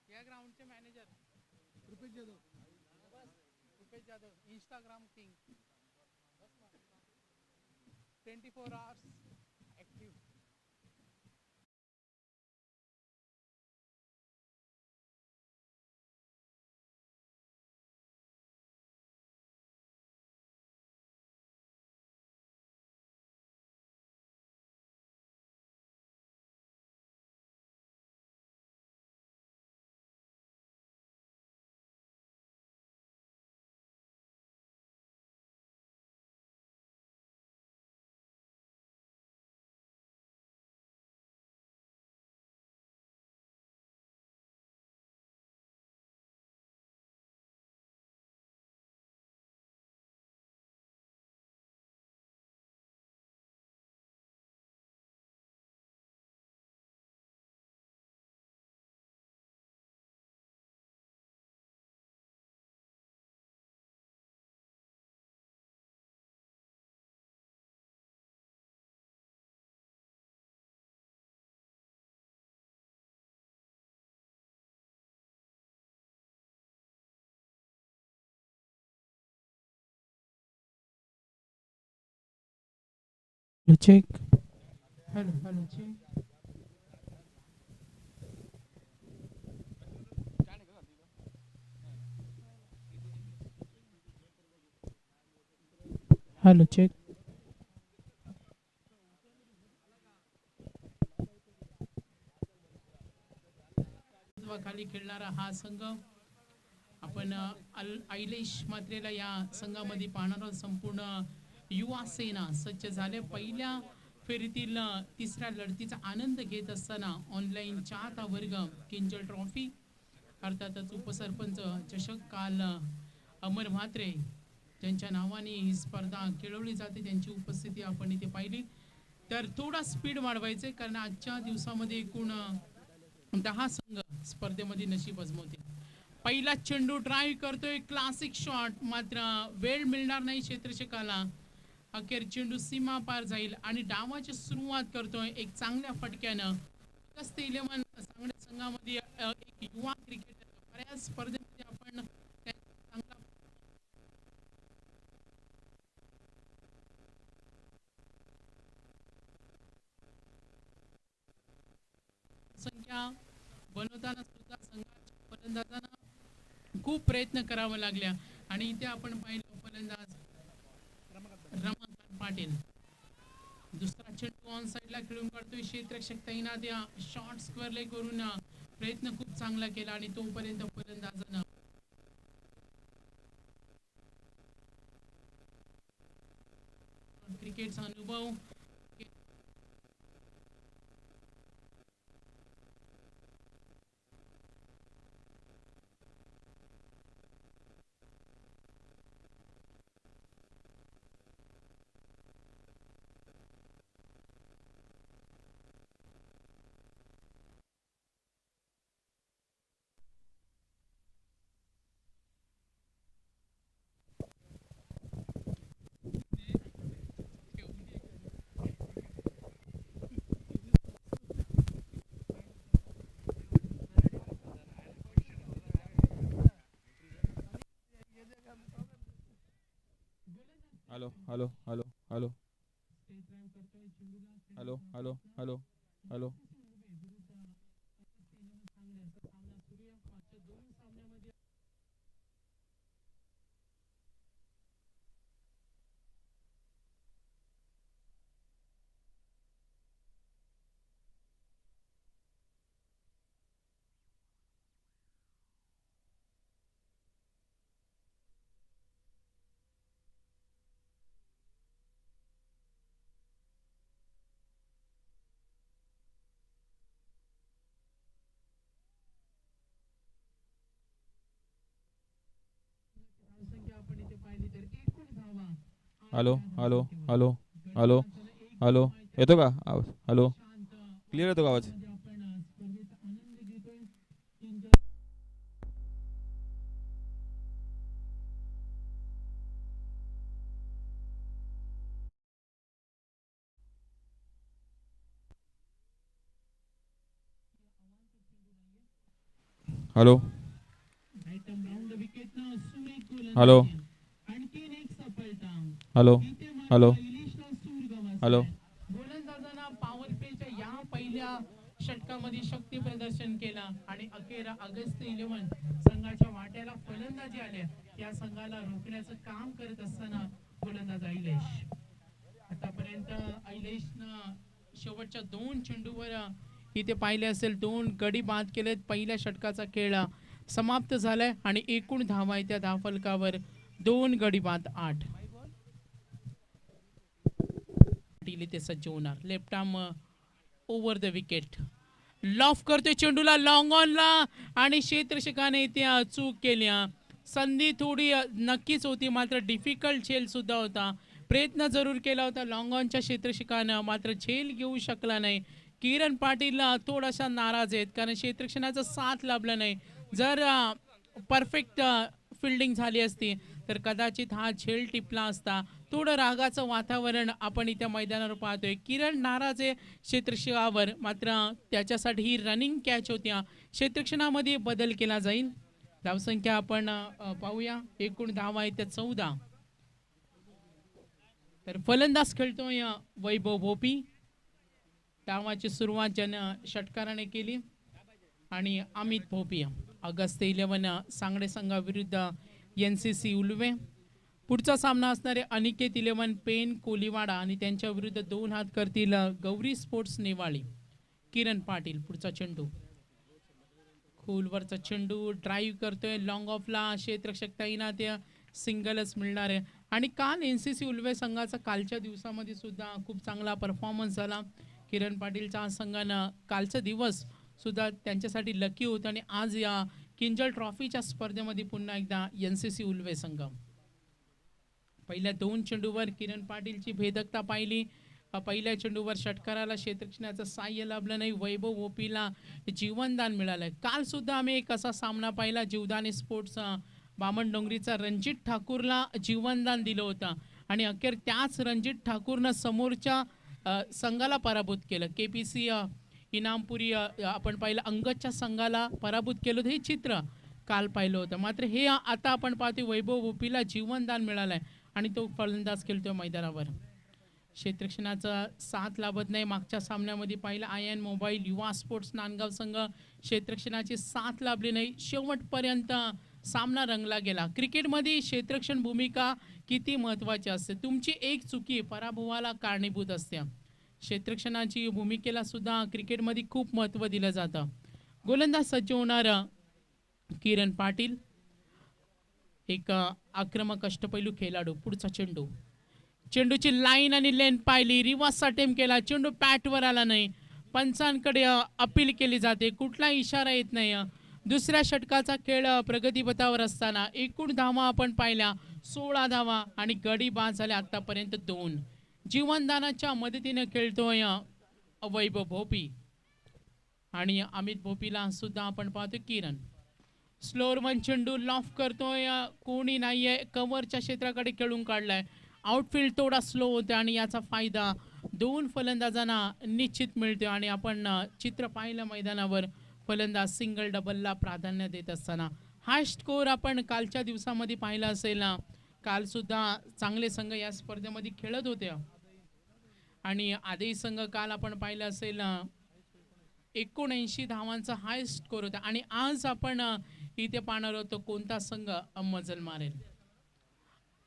या ग्राउंडचे manager Rupesh Jadhav Instagram king 24 hours active. Check. Hello check. Hello, check. खाली खेळणारा हा संघ आपण आइलेश मात्रेला या संघामध्ये पाहणार. संपूर्ण युवा सेना सज्ज झाले. पहिल्या फेरीतील तिसऱ्या लढतीचा आनंद घेत असताना ऑनलाईन चाहता वर्ग किंजल ट्रॉफी अर्थातच उपसरपंच चषक काल अमर म्हात्रे ज्यांच्या नावाने ही स्पर्धा खेळवली जाते त्यांची उपस्थिती आपण इथे पाहिली. तर थोडा स्पीड वाढवायचे कारण आजच्या दिवसामध्ये एकूण 10 संघ स्पर्धेमध्ये नशीब आजमावतील. पहिला चेंडू ड्राईव्ह करतोय क्लासिक शॉट मात्र वेळ मिळणार नाही क्षेत्ररक्षकाला. अखेर चेंडू सीमा पार जाईल आणि डावाची सुरुवात करतोय एक चांगल्या फटक्यानं. अगस्त 11 सांगडे संघामध्ये एक युवा क्रिकेटर बऱ्याच स्पर्धेमध्ये आपण चांगला संख्या बनवताना सुद्धा संघाच्या फलंदाजांना खूप प्रयत्न करावा लागल्या आणि इथे आपण पाहिलं फलंदाज रमाकांत पाटील दुसरा चेंडू ऑन साइडला खेळून काढतोय. क्षेत्ररक्षक तैनात या शॉर्ट स्क्वेअर लेग वरून प्रयत्न खूप चांगला केला आणि तोपर्यंत फलंदाजानं क्रिकेटचा अनुभव hello hello hello hello hello hello hello hello. Hello hello hello hello hello येतो का आवाज? हॅलो क्लिअर येतो का आवाज? Hello hello hello hello hello गोलंदाजांना पॉवर प्लेच्या या पहिल्या षटकामध्ये शक्ती प्रदर्शन केला आणि अखेर ऑगस्ट 11 संघाच्या वाट्याला फलंदाजी आल्या. या संघाला रोखण्याचं काम करत असताना गोलंदाज ऐलेश आतापर्यंत ऐलेशनं शेवटच्या 2 चेंडूवर इथे पाहिले असेल 2 गडी बाद केलेत. पहिल्या षटकाचा खेळ समाप्त झालाय आणि एकूण धावा आहे त्या धावफलकावर 2 गडी बाद 8. ते सज्ज होणार. Left arm over the wicket loaf करतोय चेंडूला लॉंग ऑनला आणि क्षेत्ररक्षकाने इथे चूक केली. संधी थोडी नक्कीच होती मात्र डिफिकल्ट झेल सुद्धा होता. प्रयत्न जरूर केला होता लॉंग ऑनच्या क्षेत्ररक्षकानं मात्र झेल घेऊ शकला नाही. किरण पाटील थोडासा नाराज आहेत कारण क्षेत्ररक्षणाचा साथ लाभला नाही. जर परफेक्ट फिल्डिंग झाली असती तर कदाचित हा झेल टिपला असता. थोडं रागाचं वातावरण आपण इथे मैदानावर पाहतोय. किरण नाराज आहे क्षेत्ररक्षकावर मात्र त्याच्यासाठी ही रनिंग कॅच होत्या. क्षेत्ररक्षणामध्ये बदल केला जाईल. धावसंख्या आपण पाहूया. एकूण धावा आहेत त्या 14. तर फलंदाज खेळतोय वैभव भोपी. डावाची सुरुवात षटकाराने केली आणि अमित भोपी. ऑगस्ट 11 सांगडे संघाविरुद्ध NCC उल्वे. पुढचा सामना असणारे अनिकेत 11 पेन कोलीवाडा आणि त्यांच्या विरुद्ध 2 हात करतील गौरी स्पोर्ट्स नेवाळी. किरण पाटील पुढचा चेंडू खोलवरचा चेंडू ड्राईव्ह करतोय लॉंग ऑफला. क्षेत्ररक्षक तैनात सिंगलच मिळणार आहे. आणि काल NCC उल्वे संघाचा कालच्या दिवसामध्ये सुद्धा खूप चांगला परफॉर्मन्स झाला. किरण पाटीलच्या संघानं कालचा दिवस सुद्धा त्यांच्यासाठी लकी होता आणि आज या किंजल ट्रॉफीच्या स्पर्धेमध्ये पुन्हा एकदा NCC उल्वे संघ. पहिल्या 2 चेंडूवर किरण पाटीलची भेदकता पाहिली. पहिल्या चेंडूवर षटकाराला क्षेत्ररक्षणाचं साह्य लाभलं नाही. वैभव भोपीला जीवनदान मिळालंय. काल सुद्धा आम्ही एक असा सामना पाहिला जीवदानी स्पोर्ट्स बामणडोंगरीचा रणजित ठाकूरला जीवनदान दिलं होतं आणि अखेर त्याच रणजित ठाकूरनं समोरच्या संघाला पराभूत केलं. KPC इनामपुरी आपण पाहिलं अंगदच्या संघाला पराभूत केलं होतं. हे चित्र काल पाहिलं होतं. मात्र हे आता आपण पाहतो वैभव भोपीला जीवनदान मिळालंय आणि तो फलंदाज खेळतोय मैदानावर. क्षेत्ररक्षणाचा साथ लाभत नाही. मागच्या सामन्यामध्ये पाहिलं IN मोबाईल युवा स्पोर्ट्स नांदगाव संघ क्षेत्ररक्षणाची साथ लाभली नाही. शेवटपर्यंत सामना रंगला गेला. क्रिकेटमध्ये क्षेत्ररक्षण भूमिका किती महत्त्वाची असते. तुमची एक चुकी पराभवाला कारणीभूत असते. क्षेत्ररक्षणाची भूमिकेला सुद्धा क्रिकेटमध्ये खूप महत्त्व दिलं जातं. गोलंदाज सज्ज होणार किरण पाटील एक आक्रमक अष्टपैलू खेळाडू. पुढचा चेंडू चेंडूची लाईन आणि लेन पाहिली. रिव्हर्स अटेम्प्ट केला. चेंडू पॅटवर आला नाही. पंचांकडे अपील केली जाते. कुठला इशारा येत नाही. दुसऱ्या षटकाचा खेळ प्रगतीपथावर असताना एकूण धावा आपण पाहिल्या 16 धावा आणि गडी बाद झाले आतापर्यंत 2. जीवनदानाच्या मदतीने खेळतोय वैभव भोपी आणि अमित भोपीला सुद्धा आपण पाहतो किरण. स्लोअर 1 चेंडू लॉफ करतोय. कोणी नाहीये. कव्हरच्या क्षेत्राकडे खेळून काढलाय. आउटफील्ड थोडा स्लो होता आणि याचा फायदा 2 फलंदाजांना निश्चित मिळतो आणि आपण चित्र पाहिलं मैदानावर फलंदाज सिंगल डबलला प्राधान्य देत असताना. हा स्कोर आपण कालच्या दिवसामध्ये पाहिला असेल. काल सुद्धा चांगले संघ या स्पर्धेमध्ये खेळत होते आणि आदेश संघ काल आपण पाहिलं असेल 79 धावांचा हाय स्कोर होता आणि आज आपण इथे पाहणार होतो कोणता संघ मजल मारेल.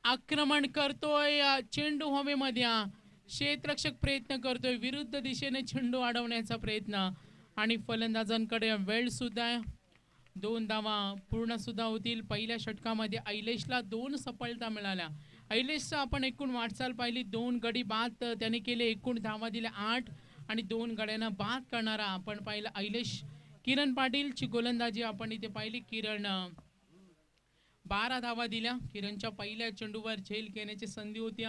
आक्रमण करतोय चेंडू हवेमध्ये. क्षेत्ररक्षक प्रयत्न करतोय विरुद्ध दिशेने चेंडू अडवण्याचा प्रयत्न आणि फलंदाजांकडे वेळ सुद्धा 2 धावा पूर्ण सुद्धा होतील. पहिल्या षटकामध्ये ऐलेशला 2 सफलता मिळाल्या. ऐलेशचा आपण एकूण वाटचाल पाहिली. 2 गडी बाद त्याने केले. एकूण धावा दिल्या 8 आणि 2 गड्यांना बाद करणारा आपण पाहिलं ऐलेश. किरण पाटीलची गोलंदाजी आपण इथे पाहिली. किरण 12 धावा दिल्या. किरणच्या पहिल्या चेंडूवर झेल घेण्याची संधी होती.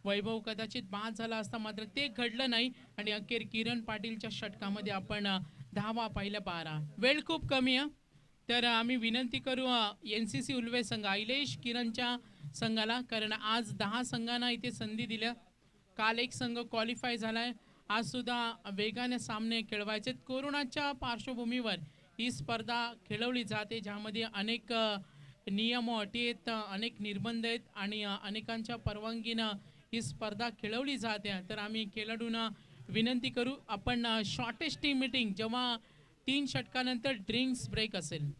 वैभव कदाचित बाद झाला असता मात्र ते घडलं नाही आणि अखेर किरण पाटीलच्या षटकामध्ये आपण धावा पाहिल्या 12. वेळ खूप कमी आहे तर आम्ही विनंती करू NCC उल्वे संघ ऐलेश किरणच्या संघाला कारण आज 10 संघांना इथे संधी दिल्या. काल एक संघ क्वालिफाय झालाय. आज सुद्धा वेगाने सामने खेळवायचे. कोरोनाच्या पार्श्वभूमीवर ही स्पर्धा खेळवली जाते, ज्यामध्ये अनेक नियम अटी आहेत, अनेक निर्बंध आहेत आणि अनेकांच्या परवानगीनं ही स्पर्धा खेळवली जाते. तर आम्ही खेळाडूंना विनंती करू, आपण शॉर्टेस्ट टीम मीटिंग जेव्हा 3 षटकानंतर ड्रिंक्स ब्रेक असेल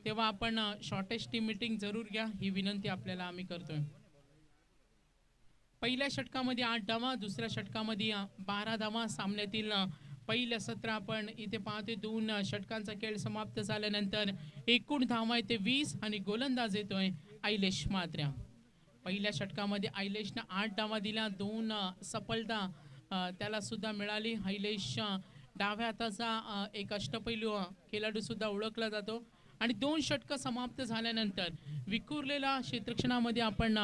तेव्हा आपण शॉर्टेस्ट टीम मीटिंग जरूर घ्या, ही विनंती आपल्याला आम्ही करतोय. पहिल्या षटकामध्ये 8 धावा, दुसऱ्या षटकामध्ये 12 धावा. सामन्यातील पहिलं सत्र आपण इथे पाहतोय. 2 षटकांचा खेळ समाप्त झाल्यानंतर एकूण धावा आहे ते 20 आणि गोलंदाज येतोय आयलेश मात्र्या. पहिल्या षटकामध्ये आयलेशनं 8 धावा दिल्या, 2 सफलता त्याला सुद्धा मिळाली. आयलेश डाव्या हाताचा एक अष्टपैलू खेळाडू सुद्धा ओळखला जातो आणि 2 षटकं समाप्त झाल्यानंतर विखुरलेल्या क्षेत्ररक्षणामध्ये आपण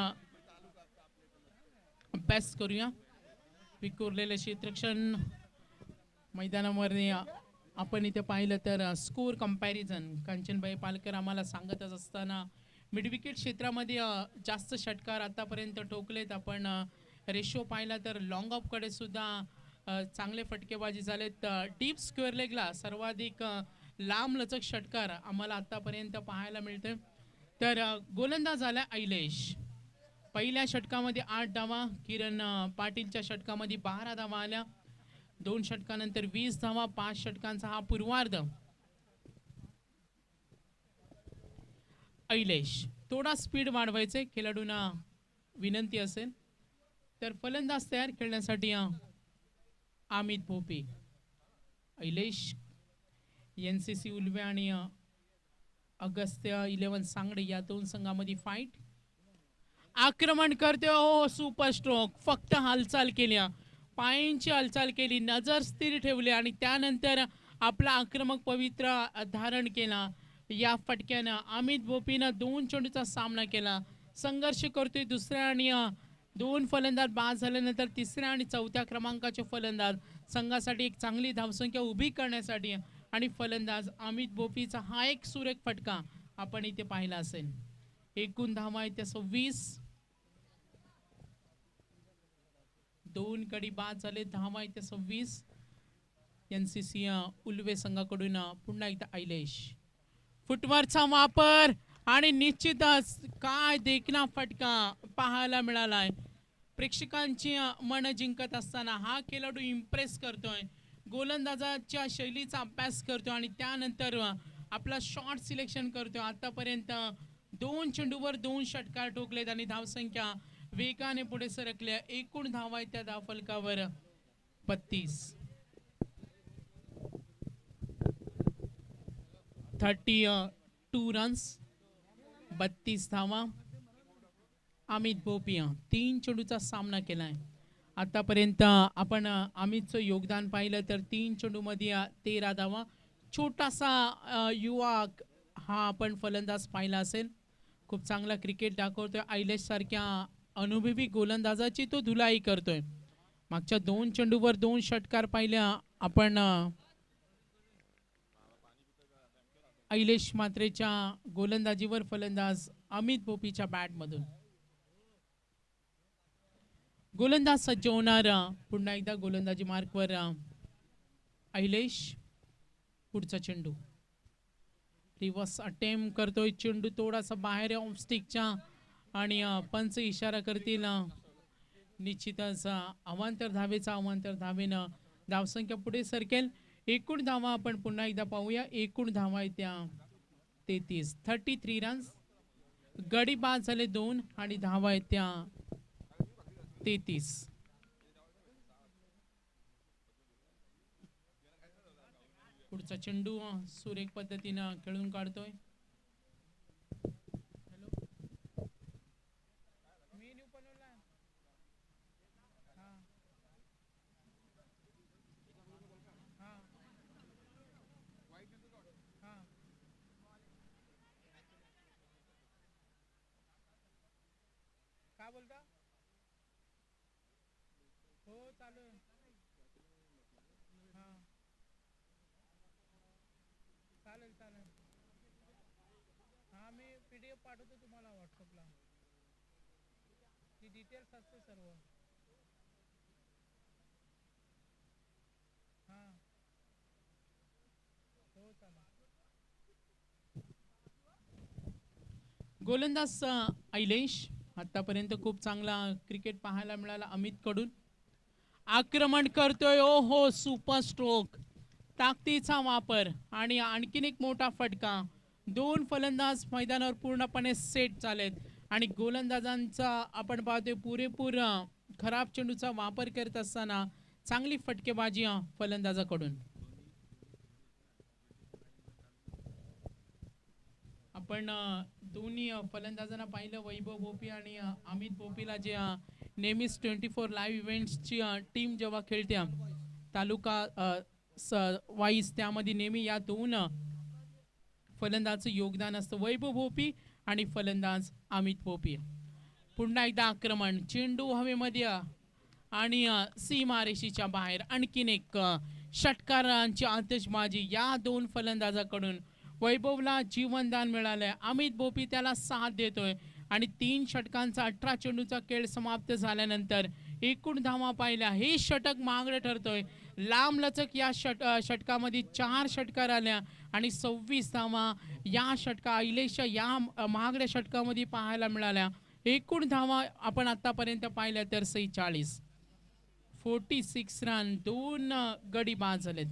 अभ्यास करूया. विखुरलेलं क्षेत्ररक्षण मैदानामध्ये आपण इथे पाहिलं तर स्कोर कंपॅरिझन कांचनबाई पालकर आम्हाला सांगतच असताना मिडविकेट क्षेत्रामध्ये जास्त षटकार आतापर्यंत ठोकलेत. आपण रेशो पाहिला तर लॉंग ऑफकडे सुद्धा चांगले फटकेबाजी झालेत. डीप स्क्वेअर लेगला सर्वाधिक लांब लचक षटकार आम्हाला आतापर्यंत पाहायला मिळते. तर गोलंदाज झाला आयलेश. पहिल्या षटकामध्ये 8 धावा, किरण पाटीलच्या षटकामध्ये 12 धावा आल्या. 2 षटकानंतर 20 धावा, 5 षटकांचा हा पूर्वार्ध. आयलेश थोडा स्पीड वाढवायचे खेळाडूंना विनंती असेल. तर फलंदाज तयार खेळण्यासाठी अमित भोपी. आयलेश NCC उल्वे आणि अगस्त्य 11 सांगडे या 2 संघामध्ये फाईट. आक्रमण करते, हो सुपर स्ट्रोक. फक्त हालचाल केल्या, पायांची हालचाल केली, नजर स्थिर ठेवली आणि त्यानंतर आपला आक्रमक पवित्र धारण केला. या फटक्यानं अमित भोपीनं 2 चेंडूचा सामना केला. संघर्ष करतोय. दुसऱ्या आणि 2 फलंदाज बाद झाल्यानंतर तिसऱ्या आणि चौथ्या क्रमांकाचे फलंदाज संघासाठी एक चांगली धावसंख्या उभी करण्यासाठी आणि फलंदाज अमित भोपीचा हा एक सुरेख फटका आपण इथे पाहिला असेल. एकूण धावा आहेत त्या 26. 2 गडी बाद झाले, धावा आहेत त्या 26. NCC उल्वे संघाकडून पुन्हा एकदा आयलेश. फुटवरचा वापर आणि निश्चितच काय देखना फटका पाहायला मिळालाय. प्रेक्षकांची मन जिंकत असताना हा खेळाडू इम्प्रेस करतोय, गोलंदाजाच्या शैलीचा अभ्यास करतोय आणि त्यानंतर आपला शॉट सिलेक्शन करतोय. आतापर्यंत 2 चेंडूवर 2 षटकार ठोकलेत आणि धावसंख्या वेगाने पुढे सरकल्या. एकूण धावा आहेत त्या धावफलकावर 32. 32 रन्स, 32 धावा. अमित भोपिया 3 चेंडूचा सामना केलाय. आतापर्यंत आपण अमितचं योगदान पाहिलं तर 3 चेंडूमध्ये 13 धावा. छोटासा युवा हा आपण फलंदाज पाहिला असेल. खूप चांगला क्रिकेट दाखवतोय. आयलेश सारख्या अनुभवी गोलंदाजाची तो धुलाई करतोय. मागच्या 2 चेंडूवर 2 षटकार पाहिल्या आपण आयलेश मात्रेच्या गोलंदाजीवर फलंदाज अमित भोपीच्या बॅटमधून. गोलंदाज सज्ज होणार. पुन्हा एकदा गोलंदाजी मार्कवर आयलेश. पुढचा चेंडू रिव्हर्स अटेम्प्ट करतोय. चेंडू थोडासा बाहेर ऑफ स्टिकच्या आणि पंच इशारा करतील. निश्चितच अवांतर धावेचा अवांतर धावेनं धावसंख्या पुढे सरकेल. एकूण धावा आपण पुन्हा एकदा पाहूया. एकूण धावा आहेत त्या 33. 33 रन्स. गडी बाद झाले 2 आणि धावा आहेत त्या 33. पुढचा चेंडू सुरेख पद्धतीनं खेळून काढतोय. काय बोलता? हो चालू आहे. हां चालेल चालेल. हां मी PDF पाठवतो तुम्हाला व्हॉट्सअपला. ती डिटेल्स असते सर्व. हां हो चालेल. गोलंदाज ऐलेश. आतापर्यंत खूप चांगला क्रिकेट पाहायला मिळाला अमित कडून. आक्रमण करतोय. ओ हो, सुपर स्ट्रोक, ताकदीचा वापर आणि आणखीन एक मोठा फटका. दोन फलंदाज मैदानावर पूर्णपणे सेट झालेत आणि गोलंदाजांचा आपण पाहतोय पुरेपूर खराब चेंडूचा वापर करत असताना चांगली फटकेबाजी फलंदाजाकडून. आपण दोन्ही फलंदाजांना पाहिलं, वैभव भोपी आणि अमित भोपीला, जे नेहमीच 24 लाईव्ह इव्हेंट्सची टीम जेव्हा खेळते तालुका वाईज, त्यामध्ये नेहमी या दोन फलंदाजाचं योगदान असतं, वैभव भोपी आणि फलंदाज अमित भोपी. पुन्हा एकदा आक्रमण, चेंडू हवेमध्ये आणि सीमारेषेच्या बाहेर. आणखीन एक षटकारांची आतषबाजी या दोन फलंदाजाकडून. वैभवला जीवनदान मिळालंय, अमित भोपी त्याला साथ देतोय आणि 3 षटकांचा 18 चेंडूचा खेळ समाप्त झाल्यानंतर एकूण धावा पाहिल्या, हे षटक महागडं ठरतोय. लांब लचक या षटकामध्ये 4 षटकार आल्या आणि 26 धावा या ऐलेशच्या या महागड्या षटकामध्ये पाहायला मिळाल्या. एकूण धावा आपण आतापर्यंत पाहिल्या तर 46 रन, 2 गडी बाद झालेत.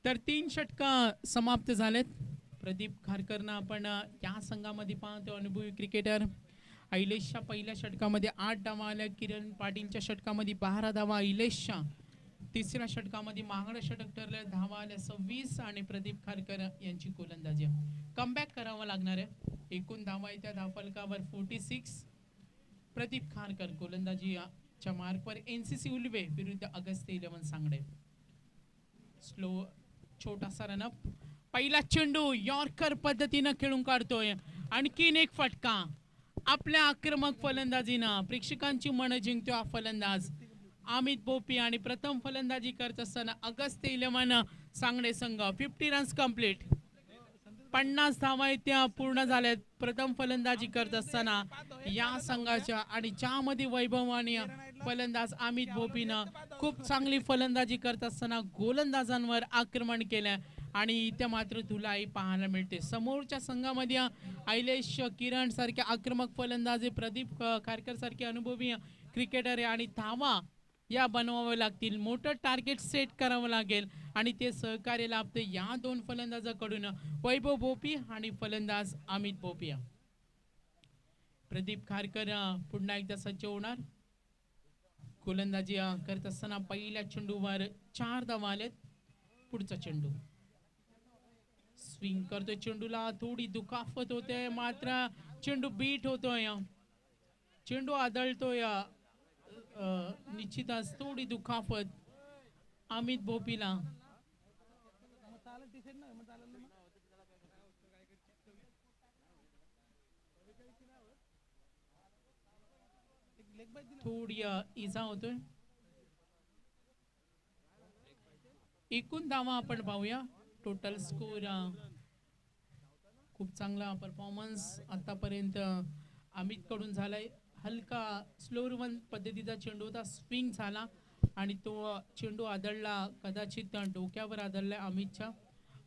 तर 3 षटका समाप्त झालेत. प्रदीप खारकरना आपण या संघामध्ये पाहतो, अनुभवी क्रिकेटर. ऐलेशच्या पहिल्या षटकामध्ये 8 धावा आल्या, किरण पाटीलच्या षटकामध्ये 12 धावा, ऐलेशच्या तिसऱ्या षटकामध्ये महागडं षटक ठरलं, धावा आल्या 26 आणि प्रदीप खारकर यांची गोलंदाजी. कमबॅक करावं लागणार आहे. एकूण धावा येत्या धावफलकावर 46. प्रदीप खारकर गोलंदाजीच्या मार्कवर. NCC उलवे विरुद्ध अगस्त्य 11 सांगडे. स्लो छोटासा रनअप. पहिला चेंडू यॉर्कर पद्धतीनं खेळून काढतोय. आणखीन एक फटका. आपल्या आक्रमक फलंदाजीनं प्रेक्षकांची मन जिंकतो हा फलंदाज अमित भोपी आणि प्रथम फलंदाजी करत असताना अगस्त्य 11 सांगडे संघ. 50 रन्स कंप्लीट. 50 धावा त्या पूर्ण झाल्यात प्रथम फलंदाजी करत असताना या संघाच्या, आणि ज्यामध्ये वैभव आणि फलंदाज अमित भोपीनं खूप चांगली फलंदाजी करत असताना गोलंदाजांवर आक्रमण केलं आणि इथे मात्र धुलाई पाहायला मिळते. समोरच्या संघामध्ये ऐलेश, किरण सारखे आक्रमक फलंदाज, प्रदीप खारकर सारखे अनुभवी क्रिकेटर आहे आणि धावा या बनवावे लागतील. मोठं टार्गेट सेट करावं लागेल आणि ते सहकार्य लाभते या दोन फलंदाजाकडून, वैभव भोपी आणि फलंदाज अमित भोपी. प्रदीप खारकर पुन्हा एकदा सज्ज होणार. गोलंदाजी करत असताना पहिल्या चेंडूवर 4 धावा आलेत. पुढचा चेंडू स्विंग करतोय, चेंडूला थोडी दुखापत होते, मात्र चेंडू बीट होतोय, चेंडू आदळतोय. निश्चितच थोडी दुखापत अमित भोपीला. थोडी इजा होतोय. एकूण धावा आपण पाहूया. टोटल स्कोर खूप चांगला परफॉर्मन्स आतापर्यंत अमित कडून झालाय. हलका स्लो रन पद्धतीचा चेंडू होता, स्विंग झाला आणि तो चेंडू आदळला, कदाचित डोक्यावर आदळला अमितच्या.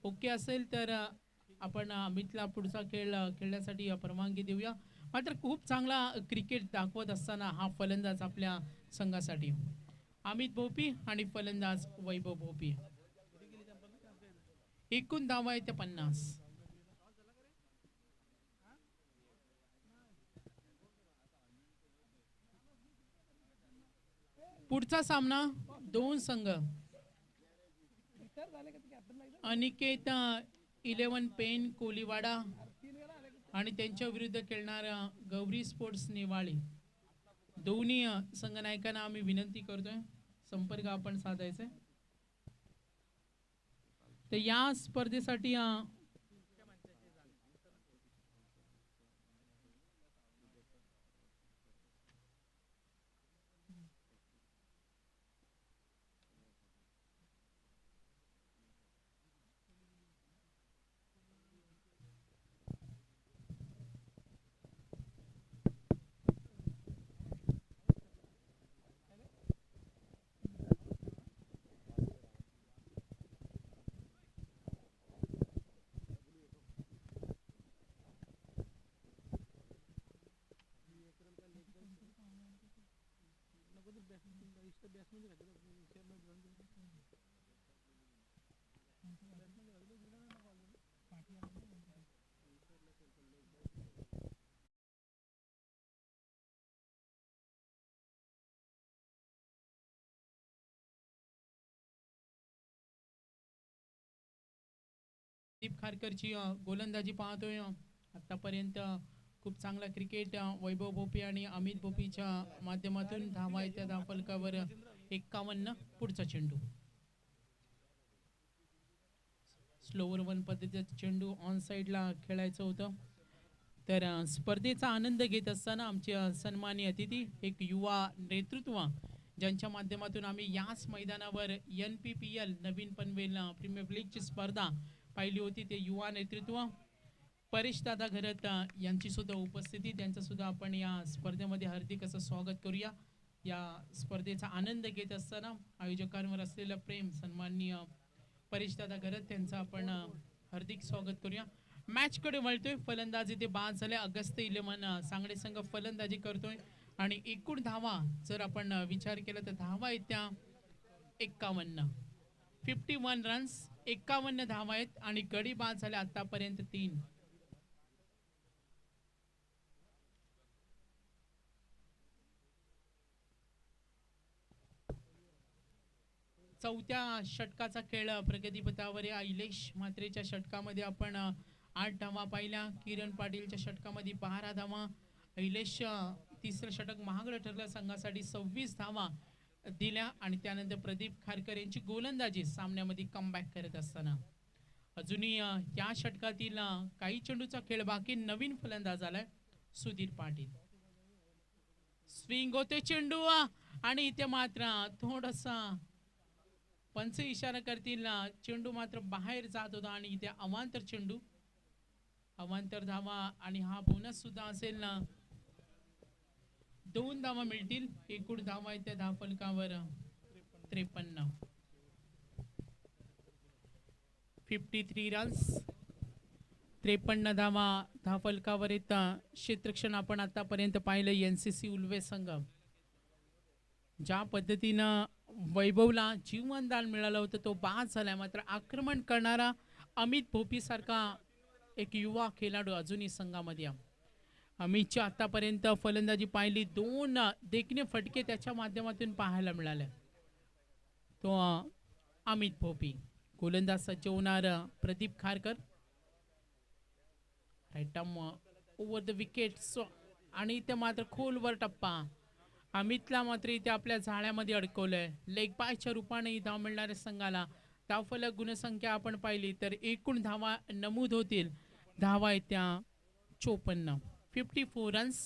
ओके असेल तर आपण अमितला पुढचा खेळ खेळण्यासाठी परवानगी देऊया. मात्र खूप चांगला क्रिकेट दाखवत असताना हा फलंदाज आपल्या संघासाठी अमित भोपी आणि फलंदाज वैभव भोपी. एकूण धावा आहे त्या 50. पुढचा सामना दोन संघ, अनिकेत 11 पेन कोलीवाडा आणि त्यांच्या विरुद्ध खेळणारा गौरी स्पोर्ट्स नेवाळे. दोन्ही संघनायकांना आम्ही विनंती करतोय संपर्क आपण साधायचा. तर या स्पर्धेसाठी दीप खारकरची गोलंदाजी पाहतोय आतापर्यंत खूप चांगला क्रिकेट वैभव भोपी आणि अमित भोपीच्या माध्यमातून धावा येत्या धावफलकावर 51. पुढचा चेंडू स्लोवर वन पद्धतीचा चेंडू ऑन साईडला खेळायचं होतं. तर स्पर्धेचा आनंद घेत असताना आमचे सन्माननीय अतिथी एक युवा नेतृत्व ज्यांच्या माध्यमातून आम्ही याच मैदानावर NPPL नवीन पनवेल प्रीमियर लीगची स्पर्धा पाहिली होती. ते युवा नेतृत्व परेश दादा घरत यांची सुद्धा उपस्थिती, त्यांचं सुद्धा आपण या स्पर्धेमध्ये हार्दिक असं स्वागत करूया. या स्पर्धेचा आनंद घेत असताना आयोजकांवर असलेलं प्रेम सन्माननीय परेश दादा घरत त्यांचं आपण हार्दिक स्वागत करूया. मॅच कडे वळतोय. फलंदाजी ते बाद झाले. अगस्त 11 सांगडे संघ फलंदाजी करतोय आणि एकूण धावा जर आपण विचार केला तर धावा आहेत त्या 51. 51 रन्स, 51 धावा आहेत आणि गडी बाद झाले आतापर्यंत 3. चौथ्या षटकाचा खेळ प्रगतीपथावर आहे. अहिलेश म्हात्रेच्या षटकामध्ये आपण 8 धावा पाहिल्या. किरण पाटीलच्या षटकामध्ये 12 धावा. अहिलेश तिसरं षटक महागडं ठरलं, संघासाठी 26 धावा दिल्या आणि त्यानंतर प्रदीप खारकर यांची गोलंदाजी सामन्यामध्ये कमबॅक करत असताना अजूनही या षटकातील काही चेंडूचा खेळ बाकी. नवीन फलंदाज आलाय सुधीर पाटील. स्विंग होते चेंडू आणि इथे मात्र थोडासा पंच इशारा करतील. चेंडू मात्र बाहेर जात होता आणि इथे अवांतर चेंडू, अवांतर धावा आणि हा बोनस सुद्धा असेल ना. 2 धावा मिळतील. एकूण धावा आहेत त्या धावफलकावर 53. 53 रन्स, 53 धावा धावफलकावर आहेत. क्षेत्ररक्षण आपण आतापर्यंत पाहिलं NCC उल्वे संघ ज्या पद्धतीनं वैभवला जीवनदान मिळालं होतं तो बाद झालाय. मात्र आक्रमण करणारा अमित भोपी सारखा एक युवा खेळाडू अजूनही संघामध्ये. अमितच्या आतापर्यंत फलंदाजी पाहिली. 2 देखणे फटके त्याच्या माध्यमातून पाहायला मिळाले. तो अमित भोपी. गोलंदाज सज्ज होणार Pradeep Kharkar. Right arm over the wicket आणि ते मात्र खोलवर टप्पा. अमितला मात्र इथे आपल्या जाळ्यामध्ये अडकवलंय. लेग बायच्या रूपाने धाव मिळणाऱ्या संघाला धावफलक गुणसंख्या आपण पाहिली तर एकूण धावा नमूद होतील. धावा आहेत त्या 54. 54 रन्स.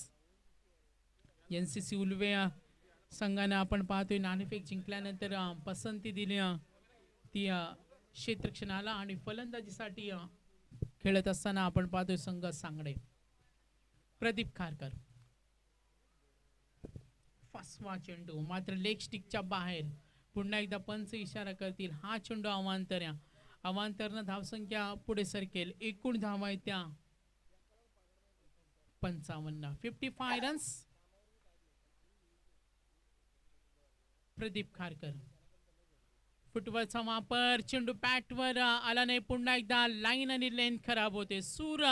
NCC उल्वे संघानं आपण पाहतोय नाणेफेक जिंकल्यानंतर पसंती दिली ती क्षेत्ररक्षणाला आणि फलंदाजीसाठी खेळत असताना आपण पाहतोय संघ सांगडे. प्रदीप खारकर फसवा चेंडू मात्र लेग स्टिकच्या बाहेर. पुन्हा एकदा पंच इशारा करतील. हा चेंडू अवांतर, अवांतरनं धावसंख्या पुढे सरकेल. एकूण धावा आहेत त्या 55. 55 रन्स. प्रदीप खारकर फुटबॉलचा वापर. चेंडू पॅटवर आला नाही. पुन्हा एकदा लाईन आणि लेन खराब होते. सूर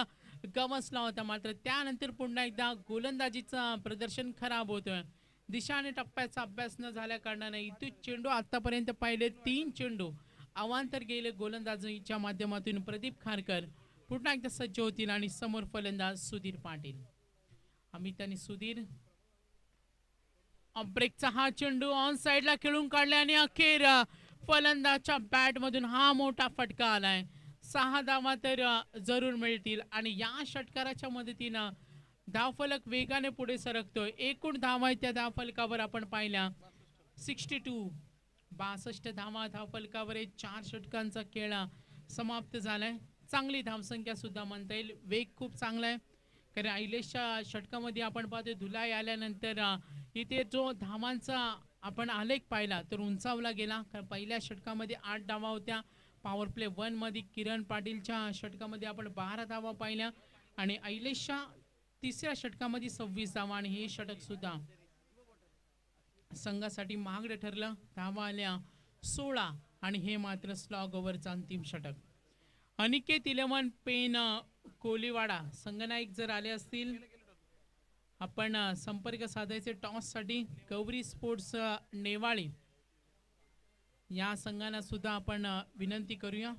गवसला होता मात्र त्यानंतर पुन्हा एकदा गोलंदाजीचं प्रदर्शन खराब होतोय. दिशा आणि टप्प्याचा अभ्यास न झाल्या कारणाने इथे चेंडू आतापर्यंत पाहिले 3 चेंडू अवांतर गेले गोलंदाजीच्या माध्यमातून. प्रदीप खारकर पुन्हा एकदा सज्ज होतील आणि समोर फलंदाज सुधीर पाटील. अमित आणि सुधीर. ब्रेकचा हा चेंडू ऑन साइडला खेळून काढला आणि अखेर फलंदाजच्या बॅट मधून हा मोठा फटका आलाय. 6 धावा तर जरूर मिळतील आणि या षटकाराच्या मदतीनं धावफलक वेगाने पुढे सरकतोय. एकूण धावा त्या धावफलकावर आपण पाहिल्या 62. 62 धावा धावफलकावर 4 षटकांचा खेळ समाप्त झालाय. चांगली धावसंख्या सुद्धा म्हणता येईल. वेग खूप चांगला आहे. कारण आयलेशच्या षटकामध्ये आपण पाहतो धुलाई आल्यानंतर इथे जो धावांचा आपण आलेख पाहिला तर उंचावला गेला. कारण पहिल्या षटकामध्ये 8 धावा होत्या. पॉवर प्ले 1 मध्ये किरण पाटीलच्या षटकामध्ये आपण 12 धावा पाहिल्या आणि आयलेशच्या तिसऱ्या षटकामध्ये 26 धावा आणि हे षटक सुद्धा संघासाठी महागडं ठरलं. धावा आल्या 16 आणि हे मात्र स्लॉग ओव्हरचं अंतिम षटक. अनिकेत 11 पेन कोलीवाडा संघनायक जर आले असतील आपण संपर्क साधायचे टॉससाठी. गौरी स्पोर्ट्स नेवाळी या संघांना सुद्धा आपण विनंती करूया.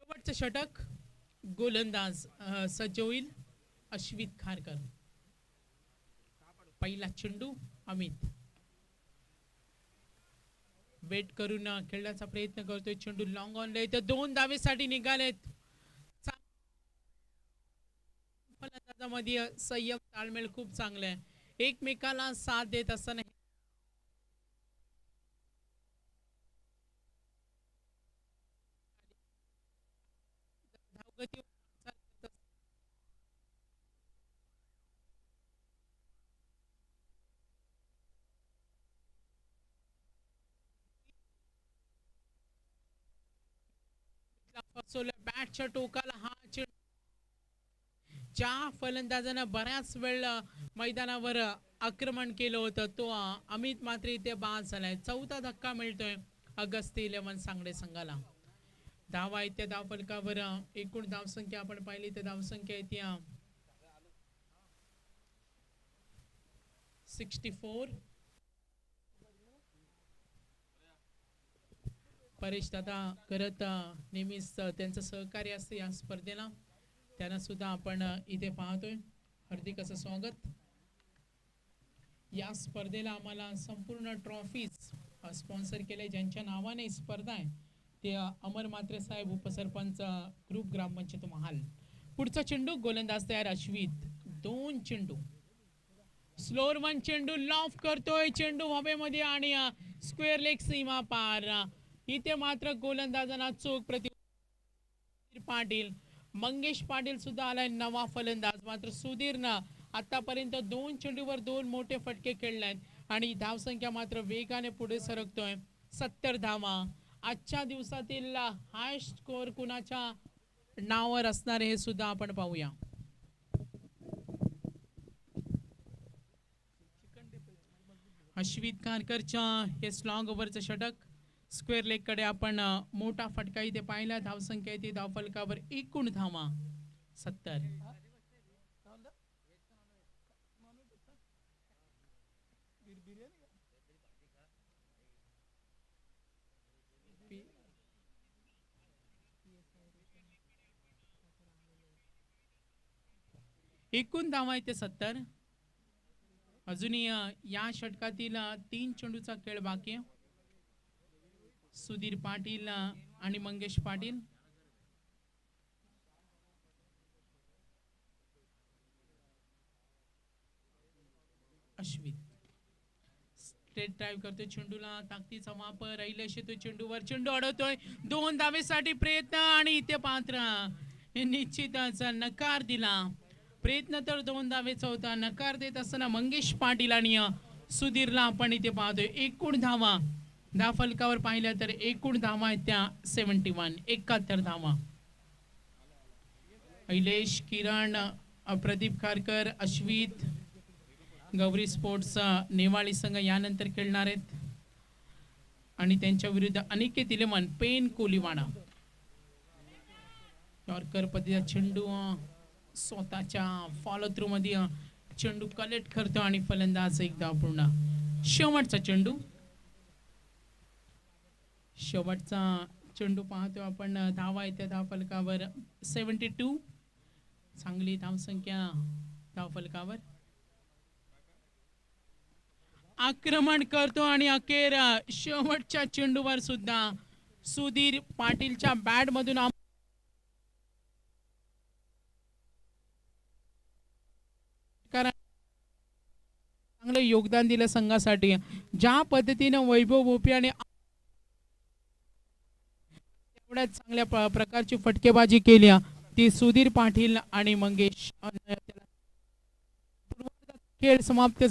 शेवटचं षटक गोलंदाज सज्ज होईल अश्वित खारकर. पहिला चेंडू अमित वेट करून खेळण्याचा प्रयत्न करतोय. चेंडू लॉंग ऑन तर 2 धावेसाठी निघालेत. फलंदाजामध्ये संयम ताळमेळ खूप चांगला आहे. एकमेकाला साथ देत असताना धावगती बॅटच्या टोकाला हा चेंडू ज्या फलंदाजानं बऱ्याच वेळ मैदानावर आक्रमण केलं होतं तो अमित मात्र इथे बाद झालाय. 4था धक्का मिळतोय अगस्ती 11 सांगडे संघाला. धावा येत्या धावफलकावर एकूण धावसंख्या आपण पाहिली तर धावसंख्या येते 64. परेश दादा करत नेहमीच त्यांचं सहकार्य असते या स्पर्धेला. त्यांना सुद्धा आपण इथे पाहतोय. हार्दिक असं स्वागत. या स्पर्धेला आम्हाला संपूर्ण ट्रॉफीज स्पॉन्सर केले ज्यांच्या नावाने स्पर्धा आहे ते अमर मात्रे साहेब उपसरपंच ग्रुप ग्रामपंचायत महाल. पुढचा चेंडू गोलंदाज तयार अश्वित. 2 चेंडू स्लोअर 1 चेंडू लॉफ करतोय. चेंडू हवेमध्ये आणि स्क्वेअर लेग सीमा पार. इथे मात्र गोलंदाजांना चोख प्रति पाटील मंगेश पाटील सुद्धा आलाय नवा फलंदाज. मात्र सुधीरनं आतापर्यंत 2 चेंडूवर 2 मोठे फटके खेळलेत आणि धावसंख्या मात्र वेगाने पुढे सरकतोय. 70 धावा. आजच्या दिवसातील हाय स्कोअर कुणाच्या नावावर असणार हे सुद्धा आपण पाहूया. अश्वित खारकरच्या हे स्लॉग ओव्हरचं षटक. स्क्वेअर लेग कडे आपण मोठा फटका इथे पाहिला. धावसंख्या येते धावफलकावर एकूण धावा 70. एकूण धावा येते 70. अजूनही या षटकातील 3 चेंडूचा खेळ बाकी आहे. सुधीर पाटील आणि मंगेश पाटील. अश्वित स्ट्रेट ड्राइव्ह करतोय. चेंडूला ताकदीचा वापर. अहिलेश येतोय चेंडूवर. चेंडू अडवतोय. 2 धावेसाठी प्रयत्न आणि इथे पात्र निश्चितच नकार दिला. प्रयत्न तर 2 धावेचा होता. नकार देत असताना मंगेश पाटील आणि सुधीरला आपण इथे पाहतोय. एकूण धावा धावफलकावर पाहिल्या तर एकूण धावा आहेत त्या 71 71 धावा. अहिलेश किरण प्रदीप खारकर अश्वित गौरी स्पोर्ट्स नेवाळी संघ यानंतर खेळणार आहेत आणि त्यांच्या विरुद्ध अनिकेत 11 पेन कोलीवाडा. यॉर्कर पद्धतीचा चेंडू स्वतःच्या फॉलो थ्रू मध्ये चेंडू कलेक्ट करतो आणि फलंदाज एकदा पूर्ण. शेवटचा चेंडू. शेवटचा चेंडू पाहतो आपण. धावा येत्या धावफलकावर 72. चांगली धावसंख्या धावफलकावर आक्रमण करतो आणि अखेर शेवटच्या चेंडूवर सुद्धा सुधीर पाटीलच्या बॅट मधून चांगलं योगदान दिलं संघासाठी. ज्या पद्धतीनं वैभव भोपी आणि एवढ्या चांगल्या प्रकारची फटकेबाजी केली ती सुधीर पाटील आणि मंगेश खेळ समाप्त.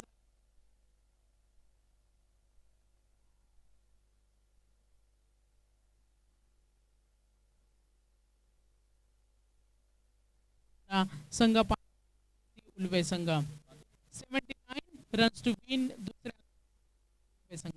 संघ उल्वे संघ 79 रन्स टू विन दुसऱ्या संघ.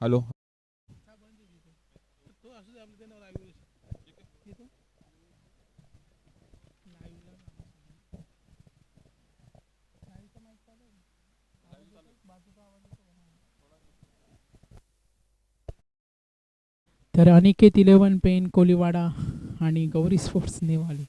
हॅलो. तर अनिकेत 11 पेन कोलीवाडा आणि गौरी स्पोर्ट्स नेवाली.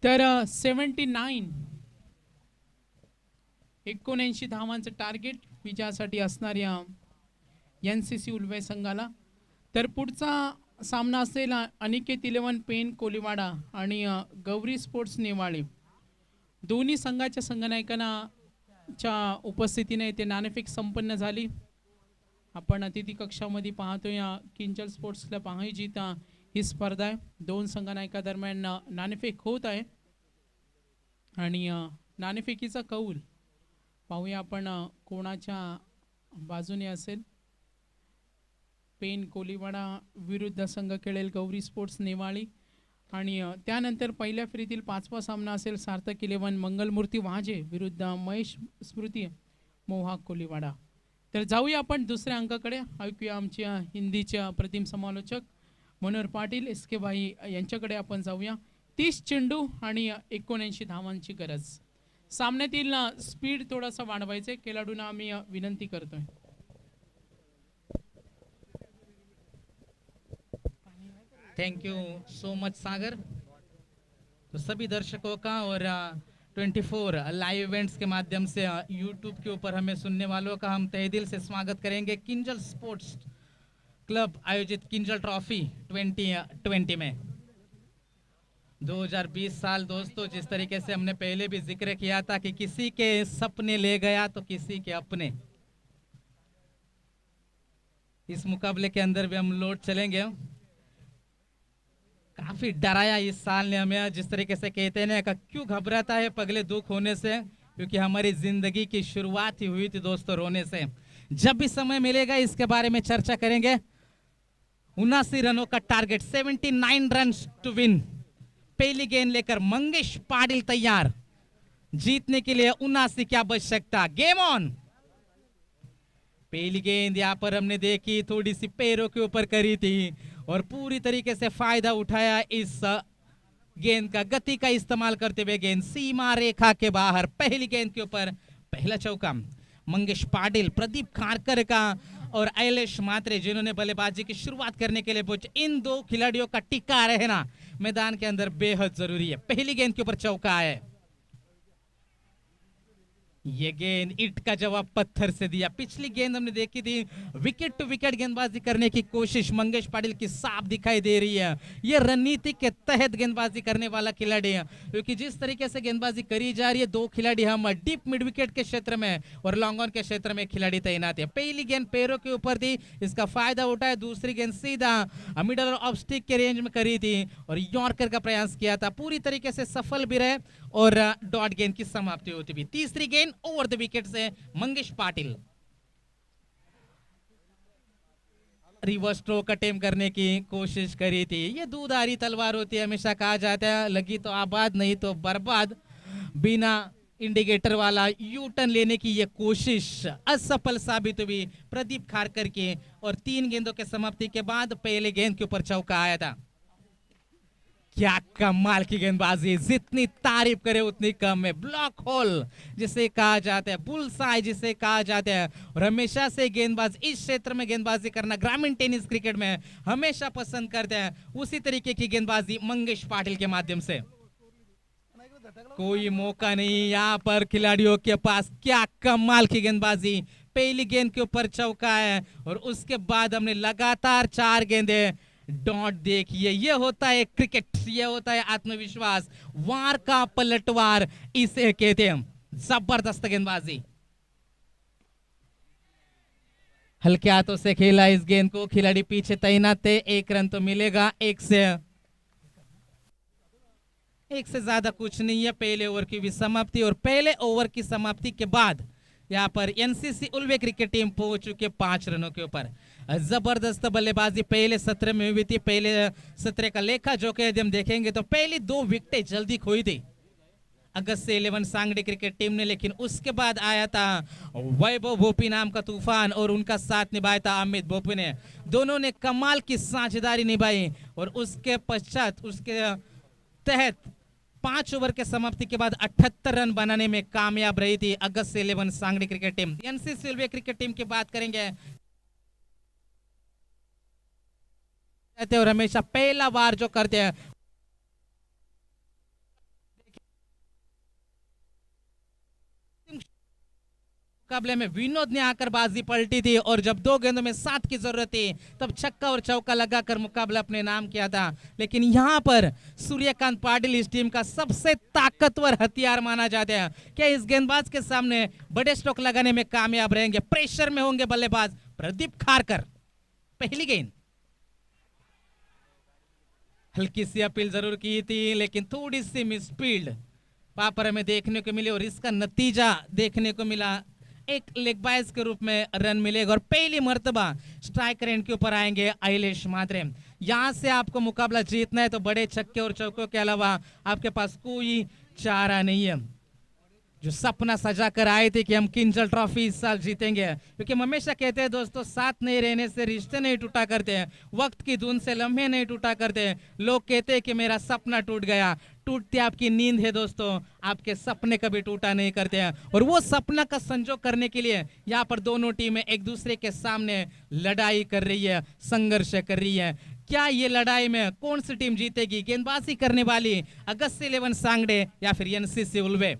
तर 79 79 धावांचं टार्गेट विजयासाठी असणाऱ्या NCC उल्वे संघाला. तर पुढचा सामना असेल अनिकेत 11 पेन कोलीवाडा आणि गौरी स्पोर्ट्स नेवाळे. दोन्ही संघाच्या संघनायकांच्या उपस्थितीने ते नाणेफेक संपन्न झाली. आपण अतिथी कक्षामध्ये पाहतोय किंजल स्पोर्ट्स क्लब आयोजित ही स्पर्धा आहे. दोन संघनायकादरम्यान नाणेफेक होत आहे आणि नाणेफेकीचा कौल पाहूया आपण कोणाच्या बाजूने असेल. पेन कोलीवाडा विरुद्ध संघ खेळेल गौरी स्पोर्ट्स नेवाळी आणि त्यानंतर पहिल्या फेरीतील पाचवा सामना असेल सार्थक 11 मंगलमूर्ती वाजे विरुद्ध महेश स्मृती मोहाक कोलीवाडा. तर जाऊया आपण दुसऱ्या अंकाकडे. ऐकूया आमच्या हिंदीच्या प्रतिम समालोचक मनोहर पाटील SK भाई यांच्याकडे आपण जाऊया. 30 चेंडू आणि 79 धावांची गरज. सामन्यातील स्पीड थोडासा वाढवायचे खेळाडूंना आम्ही विनंती करतोय. थैंक यू सो मच सागर. तो सभी दर्शकों का और 24 लाइव इवेंट्स के माध्यम से यूट्यूब के ऊपर हमें सुनने वालों का हम तहे दिल से स्वागत करेंगे किंजल स्पोर्ट्स क्लब आयोजित किंजल ट्रॉफी 2020 में. 2020 साल दोस्तों, जिस तरीके से हमने पहले भी जिक्र किया था कि किसी के सपने ले गया तो किसी के अपने, इस मुकाबले के अंदर भी हम लौट चलेंगे. काफी डराया इस साल ने हमें, जिस तरीके से कहते हैं ना कि क्यों घबराता है पगले दुख होने से, क्योंकि हमारी जिंदगी की शुरुआत ही हुई थी दोस्तों रोने से। जब भी समय मिलेगा इसके बारे में चर्चा करेंगे। 79 रनों का टारगेट, 79 रन टू विन। पहली गेंद लेकर मंगेश पाटिल तैयार जीतने के लिए। 79 की आवश्यकता। Game on. पहली गेंद यहाँ पर हमने देखी, थोड़ी सी पैरों के ऊपर करी थी और पूरी तरीके से फायदा उठाया इस गेंद का, गति का इस्तेमाल करते हुए गेंद सीमा रेखा के बाहर। पहली गेंद के ऊपर पहला चौका। मंगेश पाटिल, प्रदीप खारकर का और आइलेश मात्रे जिन्होंने बल्लेबाजी की शुरुआत करने के लिए पहुंचे। इन दो खिलाड़ियों का टिका रहना मैदान के अंदर बेहद जरूरी है। पहली गेंद के ऊपर चौका है। ये गेंद ईंट का जवाब पत्थर से दिया। पिछली गेंद हमने देखी थी, विकेट टू विकेट गेंदबाजी करने की कोशिश मंगेश पाटिल की साफ दिखाई दे रही है। ये रणनीति के तहत गेंदबाजी करने वाला खिलाड़ी है, क्योंकि जिस तरीके से गेंदबाजी करी जा रही है, दो खिलाड़ी हम डीप मिड विकेट के क्षेत्र में और लॉन्ग ऑन के क्षेत्र में खिलाड़ी तैनात है। पहली गेंद पैरों के ऊपर थी, इसका फायदा उठाया। दूसरी गेंद सीधा middle of stick K range में करी थी और यॉर्कर का प्रयास किया था, पूरी तरीके से सफल भी रहे और डॉट गेंद की समाप्ति होती भी। तीसरी गेंद over the wicket say Mangesh Patil. Reverse stroke attempt करने की कोशिश करी थी। ये दूधारी तलवार होती है, हमेशा कहा जाता है, लगी तो आबाद नहीं तो बर्बाद। बिना इंडिकेटर वाला यू टर्न लेने की ये कोशिश असफल साबित हुई प्रदीप खारकर की और 3 गेंदों के समाप्ति के बाद पहले गेंद के ऊपर चौका आया था। क्या कमाल की गेंदबाजी, जितनी तारीफ करे उतनी कम है। ब्लॉक होल जिसे कहा जाता है, बुलसाई जिसे कहा जाता है, और हमेशा से गेंदबाज इस क्षेत्र में गेंदबाजी करना ग्रामीण टेनिस क्रिकेट में हमेशा पसंद करते हैं। उसी तरीके की गेंदबाजी मंगेश पाटिल के माध्यम से। कोई मौका नहीं यहाँ पर खिलाड़ियों के पास। क्या कमाल की गेंदबाजी। पहली गेंद के ऊपर चौका है और उसके बाद हमने लगातार 4 गेंदें डॉट देखिए। ये होता है क्रिकेट, ये होता है आत्मविश्वास, वार का पलटवार इसे कहते हैं। जबरदस्त गेंदबाजी, हल्के हाथों से खेला इस गेंद को, खिलाड़ी पीछे तैनात थे। 1 रन तो मिलेगा, एक से ज्यादा कुछ नहीं है। पहले ओवर की भी समाप्ति और पहले ओवर की समाप्ति के बाद यहाँ पर एनसीसी उल्वे क्रिकेट टीम पहुंच चुके 5 रनों के ऊपर। जबरदस्त बल्लेबाजी पहले सत्र में हुई थी। पहले सत्र का लेखा जो कि यदि हम देखेंगे तो पहली 2 विकेटें जल्दी खोई थी अगस्त से 11 सांगड़ी क्रिकेट टीम ने, लेकिन उसके बाद आया था वैभव भोपी नाम का तूफान और उनका साथ निभाया था अमित भोपी ने। दोनों ने कमाल की साझेदारी निभाई और उसके पश्चात उसके तहत 5 ओवर के समाप्ति के बाद 78 रन बनाने में कामयाब रही थी अगस्त से 11 Sangdi cricket team. NCC Ulwe cricket team की बात करेंगे और हमेशा पहला बार जो करते हैं मुकाबले में विनोद ने आकर बाजी पलटी थी और जब 2 गेंदों में 7 की जरूरत थी तब छक्का और चौका लगाकर मुकाबला अपने नाम किया था। लेकिन यहां पर सूर्यकांत पाटिल इस टीम का सबसे ताकतवर हथियार माना जाता है। क्या इस गेंदबाज के सामने बड़े स्ट्रोक लगाने में कामयाब रहेंगे? प्रेशर में होंगे बल्लेबाज प्रदीप खारकर। पहली गेंद हल्की सी अपील जरूर की थी लेकिन थोड़ी सी मिसफील्ड वहां पर हमें देखने को मिली और इसका नतीजा देखने को मिला। एक लेग बाइज के रूप में रन मिलेगा और पहली मर्तबा स्ट्राइकर एंड के ऊपर आएंगे आइलेश मात्रे। यहां से आपको मुकाबला जीतना है तो बड़े छक्के और चौकों के अलावा आपके पास कोई चारा नहीं है। जो सपना सजा कर आए थे कि हम किंजल ट्रॉफी इस साल जीतेंगे, क्योंकि हम हमेशा कहते हैं दोस्तों, साथ नहीं रहने से रिश्ते नहीं टूटा करते हैं, वक्त की धुन से लम्हे नहीं टूटा करते हैं। लोग कहते हैं कि मेरा सपना टूट गया, टूटती आपकी नींद है दोस्तों, आपके सपने कभी टूटा नहीं करते हैं। और वो सपना का संजोग करने के लिए यहाँ पर दोनों टीमें एक दूसरे के सामने लड़ाई कर रही है, संघर्ष कर रही है। क्या ये लड़ाई में कौन सी टीम जीतेगी? गेंदबाजी करने वाली अगस्त 11 सांगड़े या फिर एनसीसी उल्वे?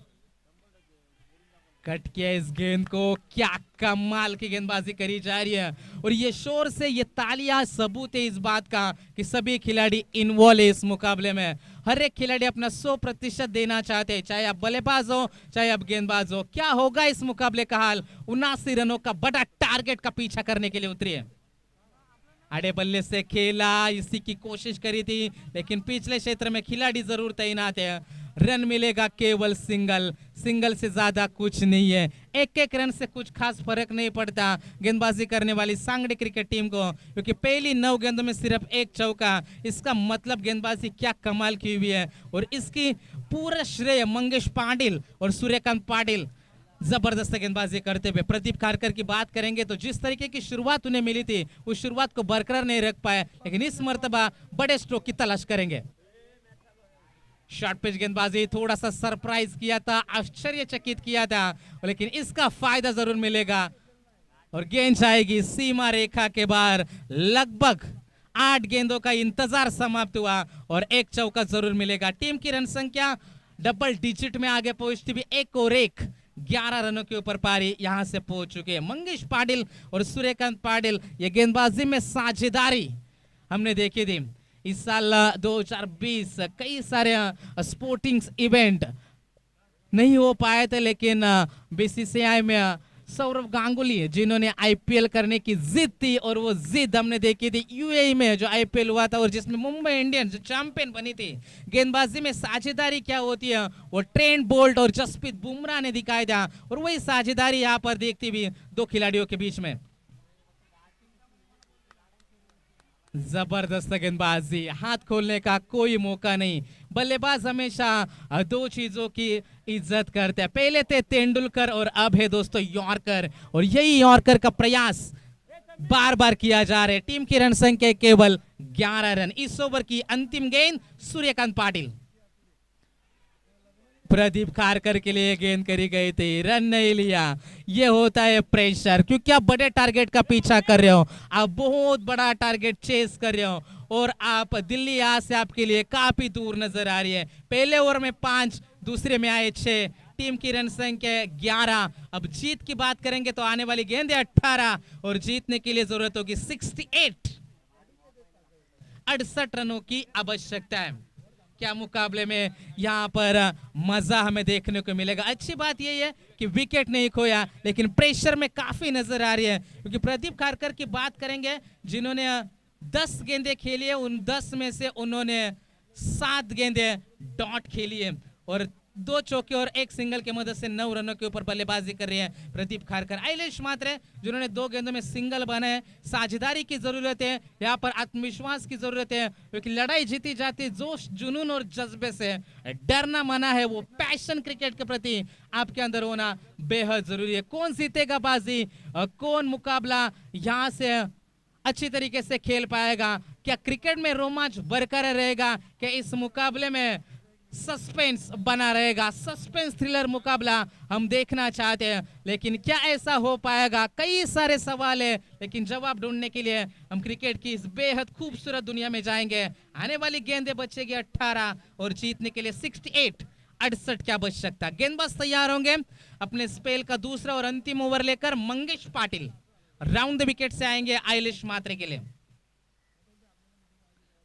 कट किया इस गेंद को। क्या कमाल की गेंदबाजी करी जा रही है और ये शोर से ये तालियां सबूत है इस बात का कि सभी खिलाड़ी इन्वॉल्व है इस मुकाबले में। हर एक खिलाड़ी अपना 100% देना चाहते हैं, चाहे आप बल्लेबाज हो चाहे आप गेंदबाज हो। क्या होगा इस मुकाबले का हाल? 79 रनों का बड़ा टारगेट का पीछा करने के लिए उतरी है। आड़े बल्ले से खेला, इसी की कोशिश करी थी, लेकिन पिछले क्षेत्र में खिलाड़ी जरूर तैनात है। रन मिलेगा केवल सिंगल, सिंगल से ज्यादा कुछ नहीं है। एक एक रन से कुछ खास फर्क नहीं पड़ता गेंदबाजी करने वाली सांगड़ी क्रिकेट टीम को, क्योंकि पहली 9 गेंदों में सिर्फ एक चौका। इसका मतलब गेंदबाजी क्या कमाल की हुई है, और इसकी पूरा श्रेय मंगेश पाटिल और सूर्यकांत पाटिल जबरदस्त गेंदबाजी करते हुए। प्रदीप खारकर की बात करेंगे तो जिस तरीके की शुरुआत उन्हें मिली थी, उस शुरुआत को बरकरार नहीं रख पाए, लेकिन इस मर्तबा बड़े स्ट्रोक की तलाश करेंगे। शॉर्ट पिच गेंदबाजी थोड़ा सा सरप्राइज किया था, आश्चर्यचकित किया था, लेकिन इसका फायदा जरूर मिलेगा और गेंद जाएगी सीमा रेखा के बाहर। लगभग 8 गेंदों का इंतजार समाप्त हुआ और एक चौका जरूर मिलेगा। टीम की रन संख्या डबल डिजिट में आगे पहुंचती हुई 1 और 1 11 रनों के ऊपर पारी यहां से पहुंच चुके हैं। मंगेश पाटिल और सूर्यकांत पाटिल, ये गेंदबाजी में साझेदारी हमने देखी थी। इस साल 2020 कई सारे स्पोर्टिंग इवेंट नहीं हो पाए थे, लेकिन बीसीसीआई में सौरव गांगुली जिन्होंने आईपीएल करने की जिद थी, और वो जिद हमने देखी थी यूएई में जो आईपीएल हुआ था और जिसमें मुंबई इंडियंस जो चैंपियन बनी थी। गेंदबाजी में साझेदारी क्या होती है वो ट्रेंट बोल्ट और जसप्रीत बुमराह ने दिखाया था, और वही साझेदारी यहाँ पर देखती हुई 2 खिलाड़ियों के बीच में। जबरदस्त गेंदबाजी, हाथ खोलने का कोई मौका नहीं। बल्लेबाज हमेशा 2 चीजों की इज्जत करते हैं, पहले थे तेंदुलकर और अब है दोस्तों यॉर्कर, और यही यॉर्कर का प्रयास बार बार किया जा रहा है। टीम की रन संख्या केवल 11 रन। इस ओवर की अंतिम गेंद सूर्यकांत पाटिल, प्रदीप खारकर के लिए गेंद करी गई थी, रन नहीं लिया। ये होता है प्रेशर, क्योंकि आप बड़े टारगेट का पीछा कर रहे हो, आप बहुत बड़ा टारगेट चेस कर रहे हो, और आप दिल्ली यहाँ से आपके लिए काफी दूर नजर आ रही है। पहले ओवर में 5, दूसरे में आए 6, टीम की रन संख्या 11। अब जीत की बात करेंगे तो आने वाली गेंद है 18, और जीतने के लिए जरूरत होगी 68 रनों की आवश्यकता है। क्या मुकाबले में यहाँ पर मजा हमें देखने को मिलेगा। अच्छी बात यही है कि विकेट नहीं खोया, लेकिन प्रेशर में काफी नजर आ रही है, क्योंकि प्रदीप खारकर की बात करेंगे जिन्होंने 10 गेंदें खेली है, उन 10 में से उन्होंने 7 गेंदें डॉट खेली है, और 2 चौके और 1 सिंगल की मदद से 9 रनों के ऊपर बल्लेबाजी कर रहे हैं प्रदीप खारकर। आइलेश मात्र जिन्होंने 2 गेंदों में सिंगल बनाए। साझेदारी की जरूरत है, यहाँ पर आत्मविश्वास की जरूरत है, क्योंकि लड़ाई जीती जाती है जोश, जुनून और जज्बे से। डरना मना है, वो पैशन क्रिकेट के प्रति आपके अंदर होना बेहद जरूरी है। कौन जीतेगा बाजी, कौन मुकाबला यहाँ से अच्छी तरीके से खेल पाएगा, क्या क्रिकेट में रोमांच बरकरार रहेगा, क्या इस मुकाबले में सस्पेंस बना रहेगा। सस्पेंस थ्रिलर मुकाबला हम देखना चाहते हैं, लेकिन क्या ऐसा हो पाएगा, कई सारे सवाल है, लेकिन जवाब ढूंढने के लिए हम क्रिकेट की इस बेहद खूबसूरत दुनिया में जाएंगे। आने वाली गेंदें बचेगी 18, और जीतने के लिए 68 की आवश्यकता। गेंदबाज तैयार होंगे अपने स्पेल का दूसरा और अंतिम ओवर लेकर। Mangesh Patil round the wicket से आएंगे आइलिश मात्रे के लिए।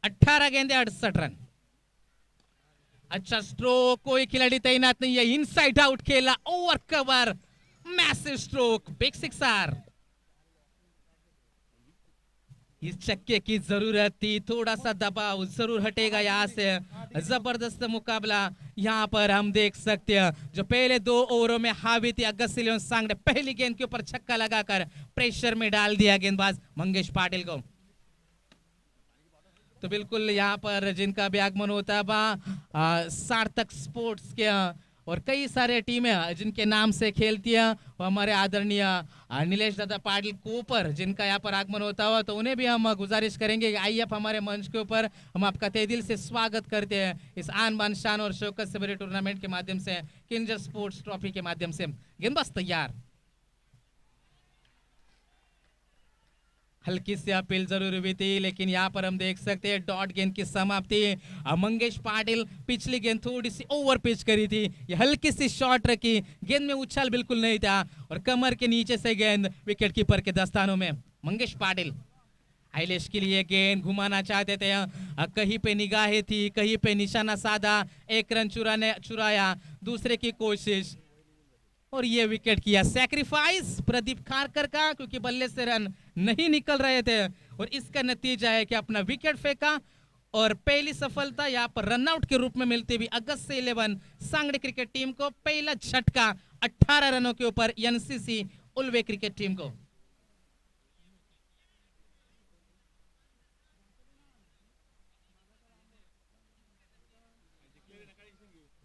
18 गेंदें 68 रन। अच्छा स्ट्रोक, कोई खिलाड़ी तैनात नहीं है, इनसाइड आउट खेला, over cover, massive stroke, big sixer. इस चक्के की जरूरत थी, थोड़ा सा दबाव जरूर हटेगा यहाँ से। जबरदस्त मुकाबला यहाँ पर हम देख सकते हैं। जो पहले 2 ओवरों में हावी थी अगस्तिन सांगड़े, पहली गेंद के ऊपर छक्का लगाकर प्रेशर में डाल दिया गेंदबाज मंगेश पाटिल को। तो बिल्कुल यहाँ पर जिनका भी आगमन होता है सार्थक स्पोर्ट्स के और कई सारे टीमें जिनके नाम से खेलती हैं, वो हमारे आदरणीय नीलेश दादा पाटिल कोपर जिनका यहाँ पर आगमन होता हुआ, तो उन्हें भी हम गुजारिश करेंगे कि आइए आप हमारे मंच के ऊपर, हम आपका तहे दिल से स्वागत करते हैं इस आन बान शान और शौकत से भरे टूर्नामेंट के माध्यम से, किंजर स्पोर्ट्स ट्रॉफी के माध्यम से। गेंदबाज तैयार, हल्की सी अपील जरूर हुई थी, लेकिन यहाँ पर हम देख सकते हैं डॉट गेंद की समाप्ति। मंगेश पाटिल पिछली गेंद थोड़ी सी ओवर पिच करी थी, ये हल्की सी शॉट रखी, गेंद में उछाल बिल्कुल नहीं था, और कमर के नीचे से गेंद विकेट कीपर के दस्तानों में। मंगेश पाटिल आइलेश के लिए गेंद घुमाना चाहते थे, कहीं पे निगाहें थी, कहीं पे निशाना साधा, 1 रन चुराया, दूसरे की कोशिश, और ये विकेट किया। सैक्रिफाइस प्रदीप खारकर का, क्योंकि बल्ले से रन नहीं निकल रहे थे, और इसका नतीजा है कि अपना विकेट फेंका और पहली सफलता यहाँ पर रनआउट के रूप में मिलती हुई अगस्त 11 सांगड़ी क्रिकेट टीम को पहला झटका 18 रनों के ऊपर एनसीसी उल्वे क्रिकेट टीम को।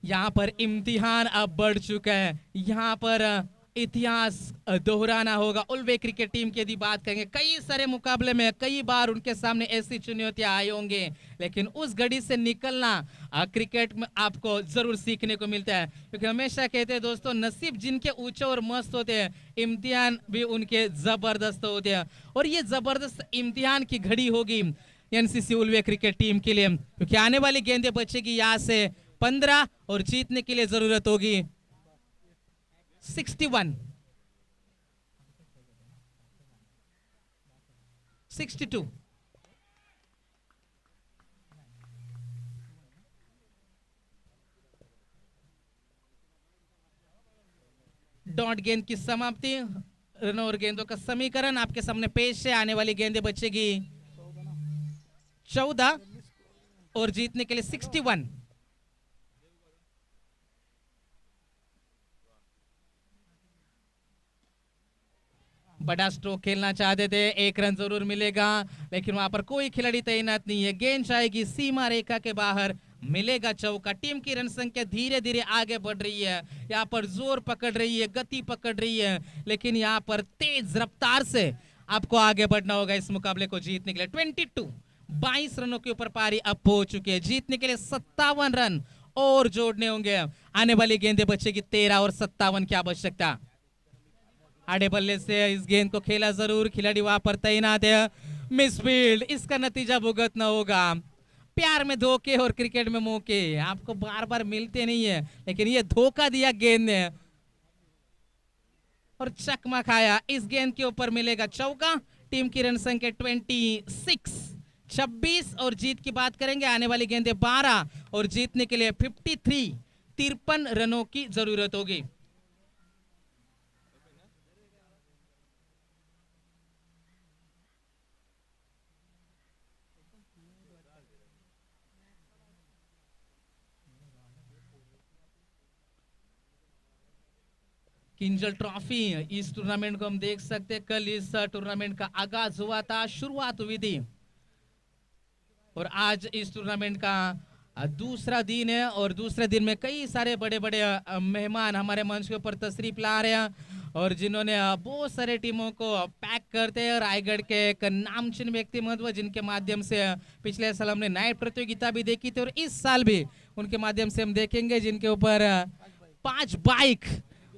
यहाँ पर इम्तिहान अब बढ़ चुका है, यहाँ पर इतिहास दोहराना होगा। उल्वे क्रिकेट टीम की यदि बात करेंगे, कई सारे मुकाबले में कई बार उनके सामने ऐसी चुनौतियां आई होंगे, लेकिन उस घड़ी से निकलना क्रिकेट में आपको जरूर सीखने को मिलता है। क्योंकि हमेशा कहते हैं दोस्तों, नसीब जिनके ऊंचे और मस्त होते हैं, इम्तिहान भी उनके जबरदस्त होते हैं। और ये जबरदस्त इम्तिहान की घड़ी होगी एनसीसी उल्वे क्रिकेट टीम के लिए, क्योंकि आने वाली गेंदें बचेगी यहाँ से 15 और जीतने के लिए जरूरत होगी 61, 62। डॉट गेंद की समाप्ति, रन और गेंदों का समीकरण आपके सामने पेश है। आने वाली गेंदें बचेगी 14 और जीतने के लिए 61। बड़ा स्ट्रोक खेलना चाहते थे, 1 रन जरूर मिलेगा, लेकिन वहां पर कोई खिलाड़ी तैनात नहीं है। गेंद जाएगी सीमा रेखा के बाहर, मिलेगा चौका। टीम की रन संख्या धीरे धीरे आगे बढ़ रही है, यहाँ पर जोर पकड़ रही है, गति पकड़ रही है, लेकिन यहाँ पर तेज रफ्तार से आपको आगे बढ़ना होगा इस मुकाबले को जीतने के लिए। 22 रनों के ऊपर पारी अब हो चुकी है। जीतने के लिए 57 रन और जोड़ने होंगे। आने वाली गेंदें बचेगी 13 और 57 की आवश्यकता। आड़े बल्ले से इस गेंद को खेला जरूर, खिलाड़ी वहां पर तैनात है। मिसफील्ड, इसका नतीजा भुगतना होगा। प्यार में धोखे और क्रिकेट में मौके आपको बार बार मिलते नहीं है, लेकिन ये धोखा दिया गेंद ने और चकमा खाया। इस गेंद के ऊपर मिलेगा चौका। टीम की रन संख्या 26 और जीत की बात करेंगे, आने वाली गेंदें 12 और जीतने के लिए 53 रनों की जरूरत होगी। किंजल ट्रॉफी, इस टूर्नामेंट को हम देख सकते हैं। कल इस टूर्नामेंट का आगाज हुआ था, शुरुआत हुई थी, और आज इस टूर्नामेंट का दूसरा दिन है। और दूसरे दिन में कई सारे बड़े बड़े मेहमान हमारे मंच के ऊपर तशरीफ ला रहे हैं, और जिन्होंने बहुत सारे टीमों को पैक करते हैं। रायगढ़ के एक नामचीन व्यक्तिमत्व, जिनके माध्यम से पिछले साल हमने नाइट प्रतियोगिता भी देखी थी, और इस साल भी उनके माध्यम से हम देखेंगे, जिनके ऊपर 5 बाइक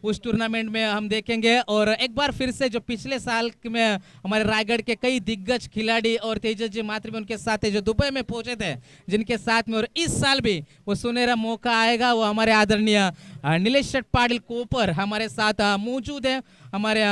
उस टूर्नामेंट में हम देखेंगे। और एक बार फिर से जो पिछले साल में हमारे रायगढ़ के कई दिग्गज खिलाड़ी और तेजस जी मात्री उनके साथ जो दुबई में पहुंचे थे, जिनके साथ में, और इस साल भी वो सुनहरा मौका आएगा। वो हमारे आदरणीय नीलेश पाटिल कोपर हमारे साथ मौजूद है हमारे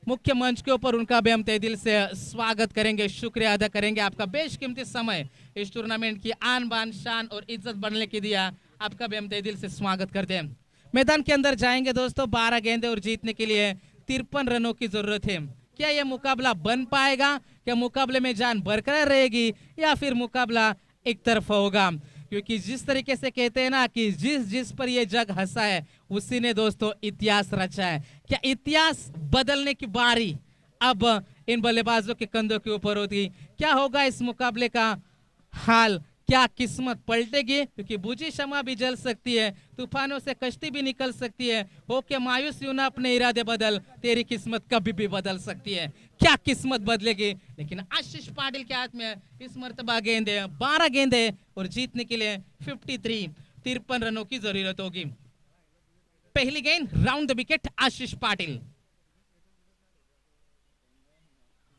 मुख्य मंच के ऊपर। उनका भी हम तहे दिल से स्वागत करेंगे, शुक्रिया अदा करेंगे। आपका बेशकीमती समय इस टूर्नामेंट की आन बान शान और इज्जत बढ़ने की दिया, आपका भी हम तहे दिल से स्वागत करते हैं। मैदान के अंदर जाएंगे दोस्तों, 12 गेंदें और जीतने के लिए 53 रनों की जरूरत है। क्या यह मुकाबला बन पाएगा? क्या मुकाबले में जान बरकरार रहेगी, या फिर मुकाबला एक तरफा होगा? क्योंकि जिस तरीके से कहते हैं ना कि जिस पर यह जग हंसा है, उसी ने दोस्तों इतिहास रचा है। क्या इतिहास बदलने की बारी अब इन बल्लेबाजों के कंधों के ऊपर होती? क्या होगा इस मुकाबले का हाल? क्या किस्मत पलटेगी? क्योंकि बुझी शमा भी जल सकती है, तूफानों से कश्ती भी निकल सकती है। हो के मायूस यूं ना अपने इरादे बदल, तेरी किस्मत कभी भी बदल सकती है। क्या किस्मत बदलेगी? लेकिन आशीष पाटिल के हाथ में इस मर्तबा गेंदे 12 गेंदे और जीतने के लिए 53 रनों की जरूरत होगी। पहली गेंद round the wicket, Ashish Patil.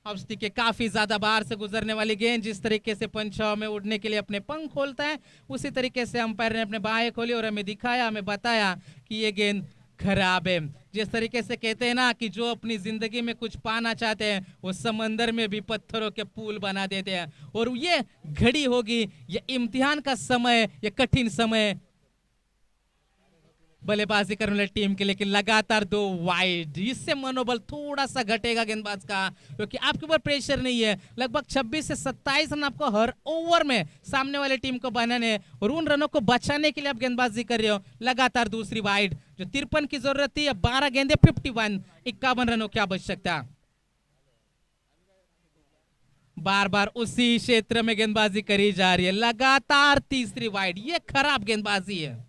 Off के काफी ज्यादा बाहर से गुजरने वाली गेंद, जिस तरीके से पंचाव में उड़ने के लिए अपने पंख खोलता है, उसी तरीके से अंपायर ने अपने बाहें खोली और हमें दिखाया, हमें बताया कि ये गेंद खराब है। जिस तरीके से कहते हैं ना कि जो अपनी जिंदगी में कुछ पाना चाहते हैं, वो समंदर में भी पत्थरों के पुल बना देते हैं। और ये घड़ी होगी, ये इम्तिहान का समय, ये कठिन समय, बल्लेबाजी करने वाली टीम के, लेकिन लगातार 2 वाइड। इससे मनोबल थोड़ा सा घटेगा गेंदबाज का, क्योंकि आपके ऊपर प्रेशर नहीं है। लगभग 26 से 27 रन आपको हर ओवर में सामने वाले टीम को बनाने और उन रनों को बचाने के लिए आप गेंदबाजी कर रहे हो। लगातार दूसरी वाइड जो 53 की जरूरत थी, अब 12 गेंदे 51, 51 रनों की आवश्यकता। बार बार उसी क्षेत्र में गेंदबाजी करी जा रही है, लगातार तीसरी वाइड। ये खराब गेंदबाजी है।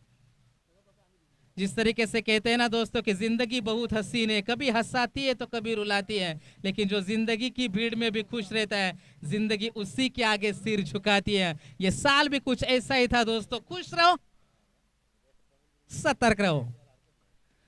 जिस तरीके से कहते हैं ना दोस्तों कि जिंदगी बहुत हसीन है, कभी हंसाती है तो कभी रुलाती है, लेकिन जो जिंदगी की भीड़ में भी खुश रहता है, जिंदगी उसी के आगे सिर झुकाती है। ये साल भी कुछ ऐसा ही था दोस्तों। खुश रहो, सतर्क रहो।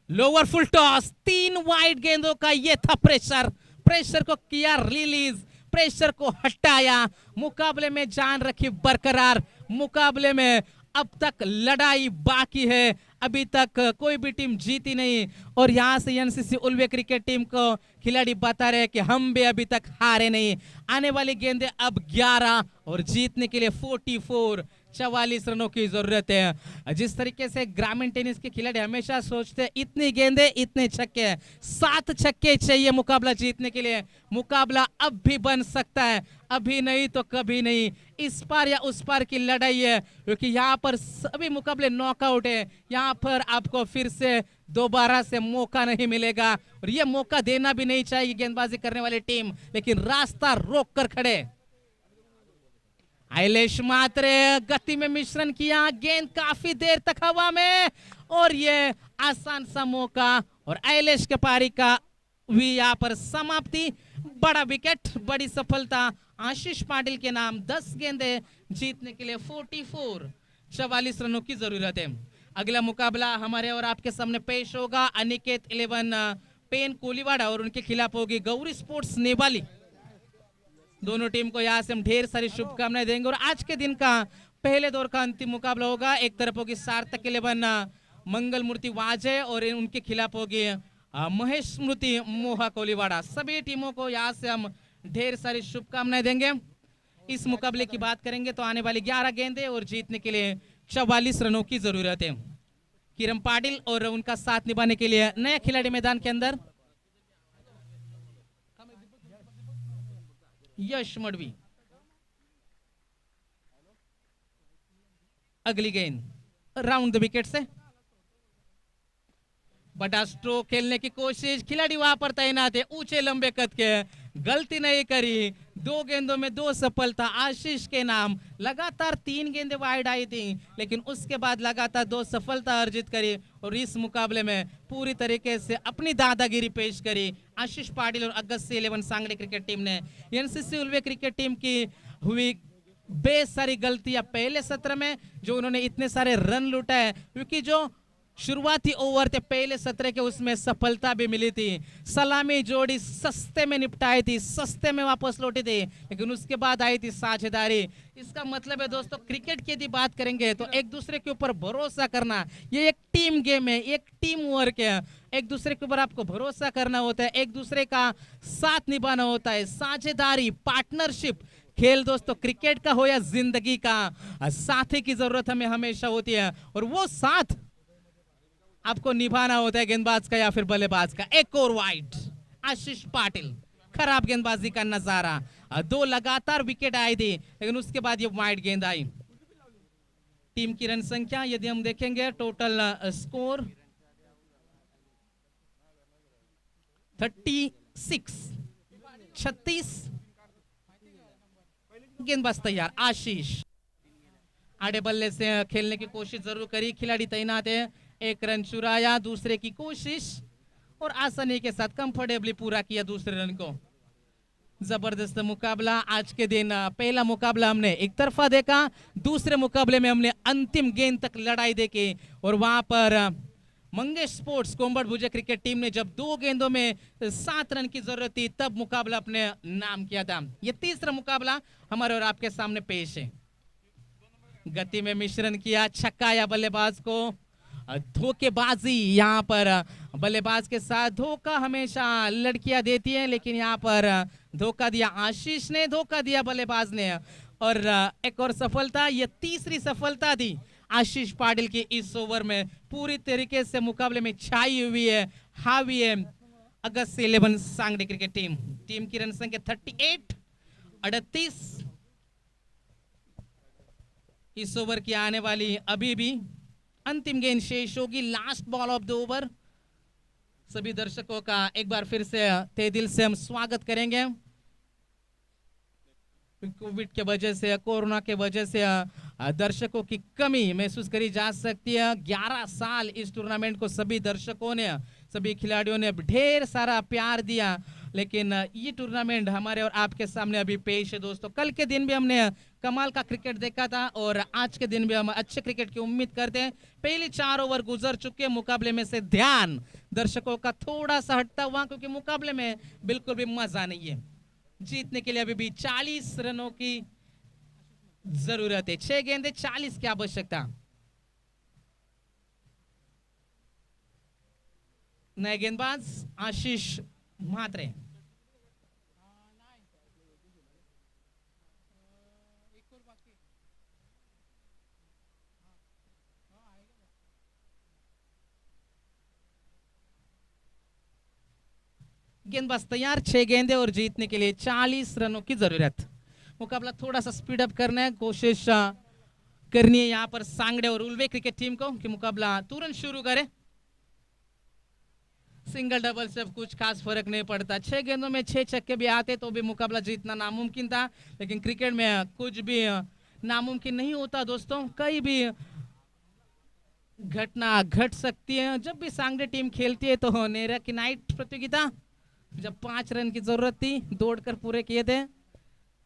लोअर फुल टॉस, 3 वाइड गेंदों का ये था प्रेशर। प्रेशर को किया रिलीज, प्रेशर को हटाया, मुकाबले में जान रखी बरकरार। मुकाबले में अब तक लड़ाई बाकी है, अभी तक कोई भी टीम जीती नहीं। और यहां से एनसीसी उल्वे क्रिकेट टीम को खिलाड़ी बता रहे हैं कि हम भी अभी तक हारे नहीं। आने वाली गेंदें अब 11 और जीतने के लिए 44 रनों की जरूरत है। जिस तरीके से ग्रामीण टेनिस के खिलाड़ी हमेशा सोचते हैं इतनी गेंदें इतने छक्के, 7 छक्के चाहिए मुकाबला जीतने के लिए। मुकाबला अब भी बन सकता है, अभी नहीं तो कभी नहीं। इस पार या उस पार की लड़ाई है, क्योंकि यहाँ पर सभी मुकाबले नॉकआउट है। यहाँ पर आपको फिर से दोबारा से मौका नहीं मिलेगा, और ये मौका देना भी नहीं चाहिए गेंदबाजी करने वाली टीम, लेकिन रास्ता रोक कर खड़े। आइलेश मात्रे गति में मिश्रण किया, गेंद काफी देर तक हवा में, और ये आसान सा मौका, और आइलेश के पारी का भी यहाँ पर समाप्ति। बड़ा विकेट, बड़ी सफलता आशीष पाटिल के नाम। 10 गेंदे जीतने के लिए 44 रनों की जरूरत है। अगला मुकाबला हमारे और आपके सामने पेश होगा अनिकेत 11 पेन कोलीवाड़ा और उनके खिलाफ होगी गौरी स्पोर्ट्स नेवाली। दोनों टीम को यहाँ से हम ढेर सारी शुभकामनाएं देंगे। और आज के दिन का पहले दौर का अंतिम मुकाबला होगा। एक तरफ होगी सार्थक 11 मंगल मूर्ति वाजय और उनके खिलाफ होगी महेश स्मृति मोहा कोलीवाड़ा। सभी टीमों को यहाँ से हम ढेर सारी शुभकामनाएं देंगे। इस मुकाबले की बात करेंगे तो आने वाली 11 गेंदें और जीतने के लिए 44 रनों की जरूरत है। किरण पाटिल और उनका साथ निभाने के लिए नया खिलाड़ी मैदान के अंदर यश मडवी। अगली गेंद राउंड द विकेट से बड़ा स्ट्रोक खेलने की कोशिश, खिलाड़ी वहां पर तैनात है, ऊंचे लंबे कद के, गलती नहीं करी। 2 गेंदों में 2 सफलता आशीष के नाम। लगातार 3 गेंदें वाइड आई थी, लेकिन उसके बाद लगातार 2 सफलता अर्जित करी और इस मुकाबले में पूरी तरीके से अपनी दादागिरी पेश करी आशीष पाटिल और अगस्त 11 सांगली क्रिकेट टीम ने। एनसीसी उल्वे क्रिकेट टीम की हुई बेसारी गलतियां पहले सत्र में, जो उन्होंने इतने सारे रन लुटाए, क्योंकि जो शुरुआती ओवर थे पहले सत्र के उसमें सफलता भी मिली थी। सलामी जोड़ी सस्ते में निपटाई थी, सस्ते में वापस लौटी थी, लेकिन उसके बाद आई थी साझेदारी। इसका मतलब है दोस्तों, क्रिकेट की यदि बात करेंगे तो एक दूसरे के ऊपर भरोसा करना, ये एक टीम गेम है, एक टीम वर्क है। एक दूसरे के ऊपर आपको भरोसा करना होता है, एक दूसरे का साथ निभाना होता है, साझेदारी, पार्टनरशिप। खेल दोस्तों क्रिकेट का हो या जिंदगी का, साथी की जरूरत हमें हमेशा होती है, और वो साथ आपको निभाना होता है, गेंदबाज का या फिर बल्लेबाज का। एक और वाइड आशीष पाटिल, खराब गेंदबाजी का नजारा। 2 लगातार विकेट आई थी, लेकिन उसके बाद ये वाइड गेंद आई। टीम की रन संख्या यदि हम देखेंगे, टोटल स्कोर 36। गेंदबाज तैयार आशीष। आड़े बल्ले से खेलने की कोशिश जरूर करी, खिलाड़ी तैनात है। 1 रन चुराया, दूसरे की कोशिश और आसानी के साथ कंफर्टेबली पूरा किया दूसरे रन को। जबरदस्त मुकाबला आज के दिन। पहला मुकाबला हमने एक तरफा देखा, दूसरे मुकाबले में हमने अंतिम गेंद तक लड़ाई देखी, और वहां पर मंगेश स्पोर्ट्स कोम्बड़ भुजे क्रिकेट टीम ने जब 2 गेंदों में 7 रन की जरूरत थी तब मुकाबला अपने नाम किया था। यह तीसरा मुकाबला हमारे और आपके सामने पेश है। गति में मिश्रण किया, छक्काया बल्लेबाज को, धोखेबाजी। यहाँ पर बल्लेबाज के साथ धोखा हमेशा लड़कियां देती हैं, लेकिन यहाँ पर धोखा दिया आशीष ने, धोखा दिया बल्लेबाज ने। और एक और सफलता, यह तीसरी सफलता थी आशीष पाटिल की इस ओवर में पूरी तरीके से मुकाबले में छाई हुई है, हावी है अगस्त 11 सांगली क्रिकेट टीम। टीम की रन संख्या 38। इस ओवर की आने वाली अभी भी अंतिम गेंद शेष होगी, last ball of the over. सभी दर्शकों का एक बार फिर से तहे दिल से हम स्वागत करेंगे। कोविड के वजह से, कोरोना के वजह से दर्शकों की कमी महसूस करी जा सकती है। 11 साल इस टूर्नामेंट को सभी दर्शकों ने, सभी खिलाड़ियों ने ढेर सारा प्यार दिया, लेकिन ये टूर्नामेंट हमारे और आपके सामने अभी पेश है दोस्तों। कल के दिन भी हमने कमाल का क्रिकेट देखा था और आज के दिन भी हम अच्छे क्रिकेट की उम्मीद करते हैं। पहले 4 ओवर गुजर चुके मुकाबले में से ध्यान दर्शकों का थोड़ा सा हटता हुआ, क्योंकि मुकाबले में बिल्कुल भी मजा नहीं है। जीतने के लिए अभी भी 40 रनों की जरूरत है। 6 गेंदे 40 की आवश्यकता। नए गेंदबाज आशीष म्हात्रे। गेंदबाज तैयार, 6 गेंदे और जीतने के लिए 40 रनों की जरूरत। मुकाबला थोड़ा सा स्पीड अप करना है, कोशिश करनी है यहाँ पर सांगड़े और उल्वे क्रिकेट टीम को कि मुकाबला तुरंत शुरू करे। सिंगल डबल से कुछ खास फर्क नहीं पड़ता। 6 गेंदों में 6 छक्के भी आते तो भी मुकाबला जीतना नामुमकिन था, लेकिन क्रिकेट में कुछ भी नामुमकिन नहीं होता दोस्तों। कई भी घटना घट सकती है। जब भी सांगड़े टीम खेलती है तो नेरा की नाइट प्रतियोगिता, जब 5 रन की जरूरत थी, दौड़कर पूरे किए थे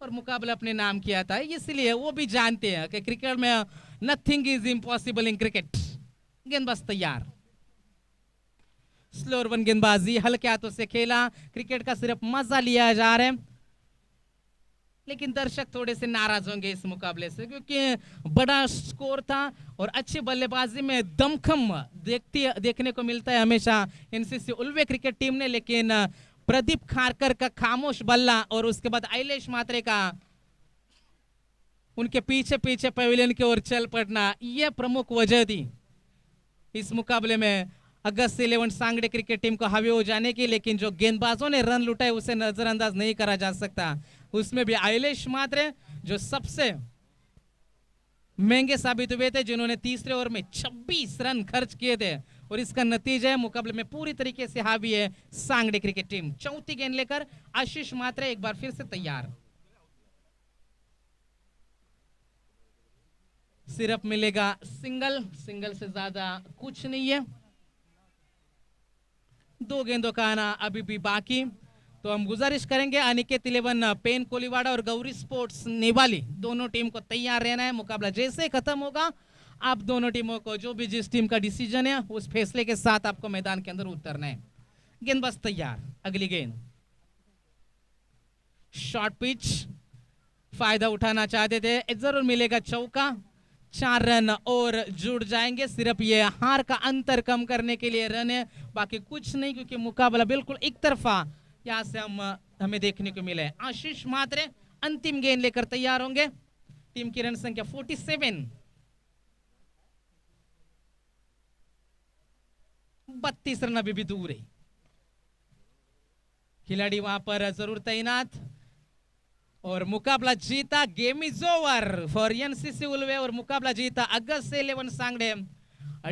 और मुकाबला अपने नाम किया था। इसलिए वो भी जानते हैं कि क्रिकेट में nothing is impossible in cricket. गेंदबाज तैयार, स्लोअर 1 गेंदबाजी, हल्के हाथों से खेला। क्रिकेट का सिर्फ मजा लिया जा रहा है, लेकिन दर्शक थोड़े से नाराज होंगे इस मुकाबले से, क्योंकि बड़ा स्कोर था और अच्छी बल्लेबाजी में दमखम देखने को मिलता है हमेशा एनसीसी उल्वे क्रिकेट टीम ने। लेकिन प्रदीप खारकर का खामोश बल्ला और उसके बाद आइलेश म्हात्रे का उनके पीछे पीछे पवेलियन की ओर चल पड़ना, यह प्रमुख वजह थी इस मुकाबले में अगस्त 11 सांगड़े क्रिकेट टीम को हावी हो जाने की। लेकिन जो गेंदबाजों ने रन लुटाए उसे नजरअंदाज नहीं करा जा सकता। उसमें भी आइलेश म्हात्रे जो सबसे महंगे साबित हुए थे, जिन्होंने तीसरे ओवर में 26 रन खर्च किए थे, और इसका नतीजा है मुकाबले में पूरी तरीके से हावी है सांगड़े क्रिकेट टीम। चौथी गेंद लेकर आशीष म्हात्रे एक बार फिर से तैयार। सिर्फ मिलेगा सिंगल से ज्यादा कुछ नहीं है। 2 गेंदों का आना अभी भी बाकी, तो हम गुजारिश करेंगे अनिकेत 11 पेन कोलीवाड़ा और गौरी स्पोर्ट्स नेवाली दोनों टीम को तैयार रहना है। मुकाबला जैसे खत्म होगा, आप दोनों टीमों को जो भी जिस टीम का डिसीजन है उस फैसले के साथ आपको मैदान के अंदर उतरना है। गेंदबाज तैयार, अगली गेंद शॉर्ट पिच, फायदा उठाना चाहते थे, जरूर मिलेगा चौका। 4 रन और जुड़ जाएंगे। सिर्फ ये हार का अंतर कम करने के लिए रन है, बाकी कुछ नहीं, क्योंकि मुकाबला बिल्कुल एक तरफा यहाँ से हमें देखने को मिले। आशीष म्हात्रे अंतिम गेंद लेकर तैयार होंगे। टीम की रन संख्या 47। 32 रन अभी भी दूर है। खिलाड़ी वहां पर जरूर तैनात और मुकाबला जीता। Game is over for NCC Ulwe और मुकाबला जीता अगस्त 11 सांगड़े।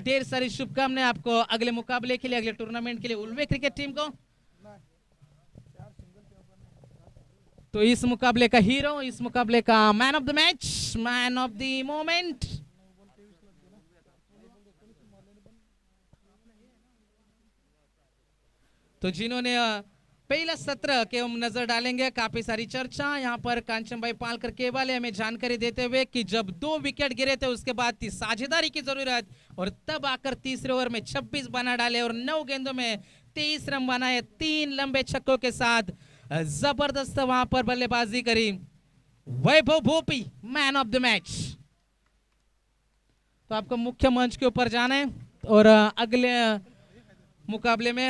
ढेर सारी शुभकामनाएं आपको अगले मुकाबले के लिए, अगले टूर्नामेंट के लिए उल्वे क्रिकेट टीम को। तो इस मुकाबले का हीरो, इस मुकाबले का man of the match, man of the moment, तो जिन्होंने पहला सत्र के हम नजर डालेंगे। काफी सारी चर्चा यहाँ पर कांचन भाई पालकर केवाले हमें जानकारी देते हुए कि जब 2 विकेट गिरे थे उसके बाद थी साझेदारी की जरूरत, और तब आकर तीसरे ओवर में 26 बना डाले और 9 गेंदों में 23 रन बनाए। 3 लंबे छक्कों के साथ जबरदस्त वहां पर बल्लेबाजी करी। Vaibhav Bhopi man of the match. तो आपको मुख्य मंच के ऊपर जाना है और अगले मुकाबले में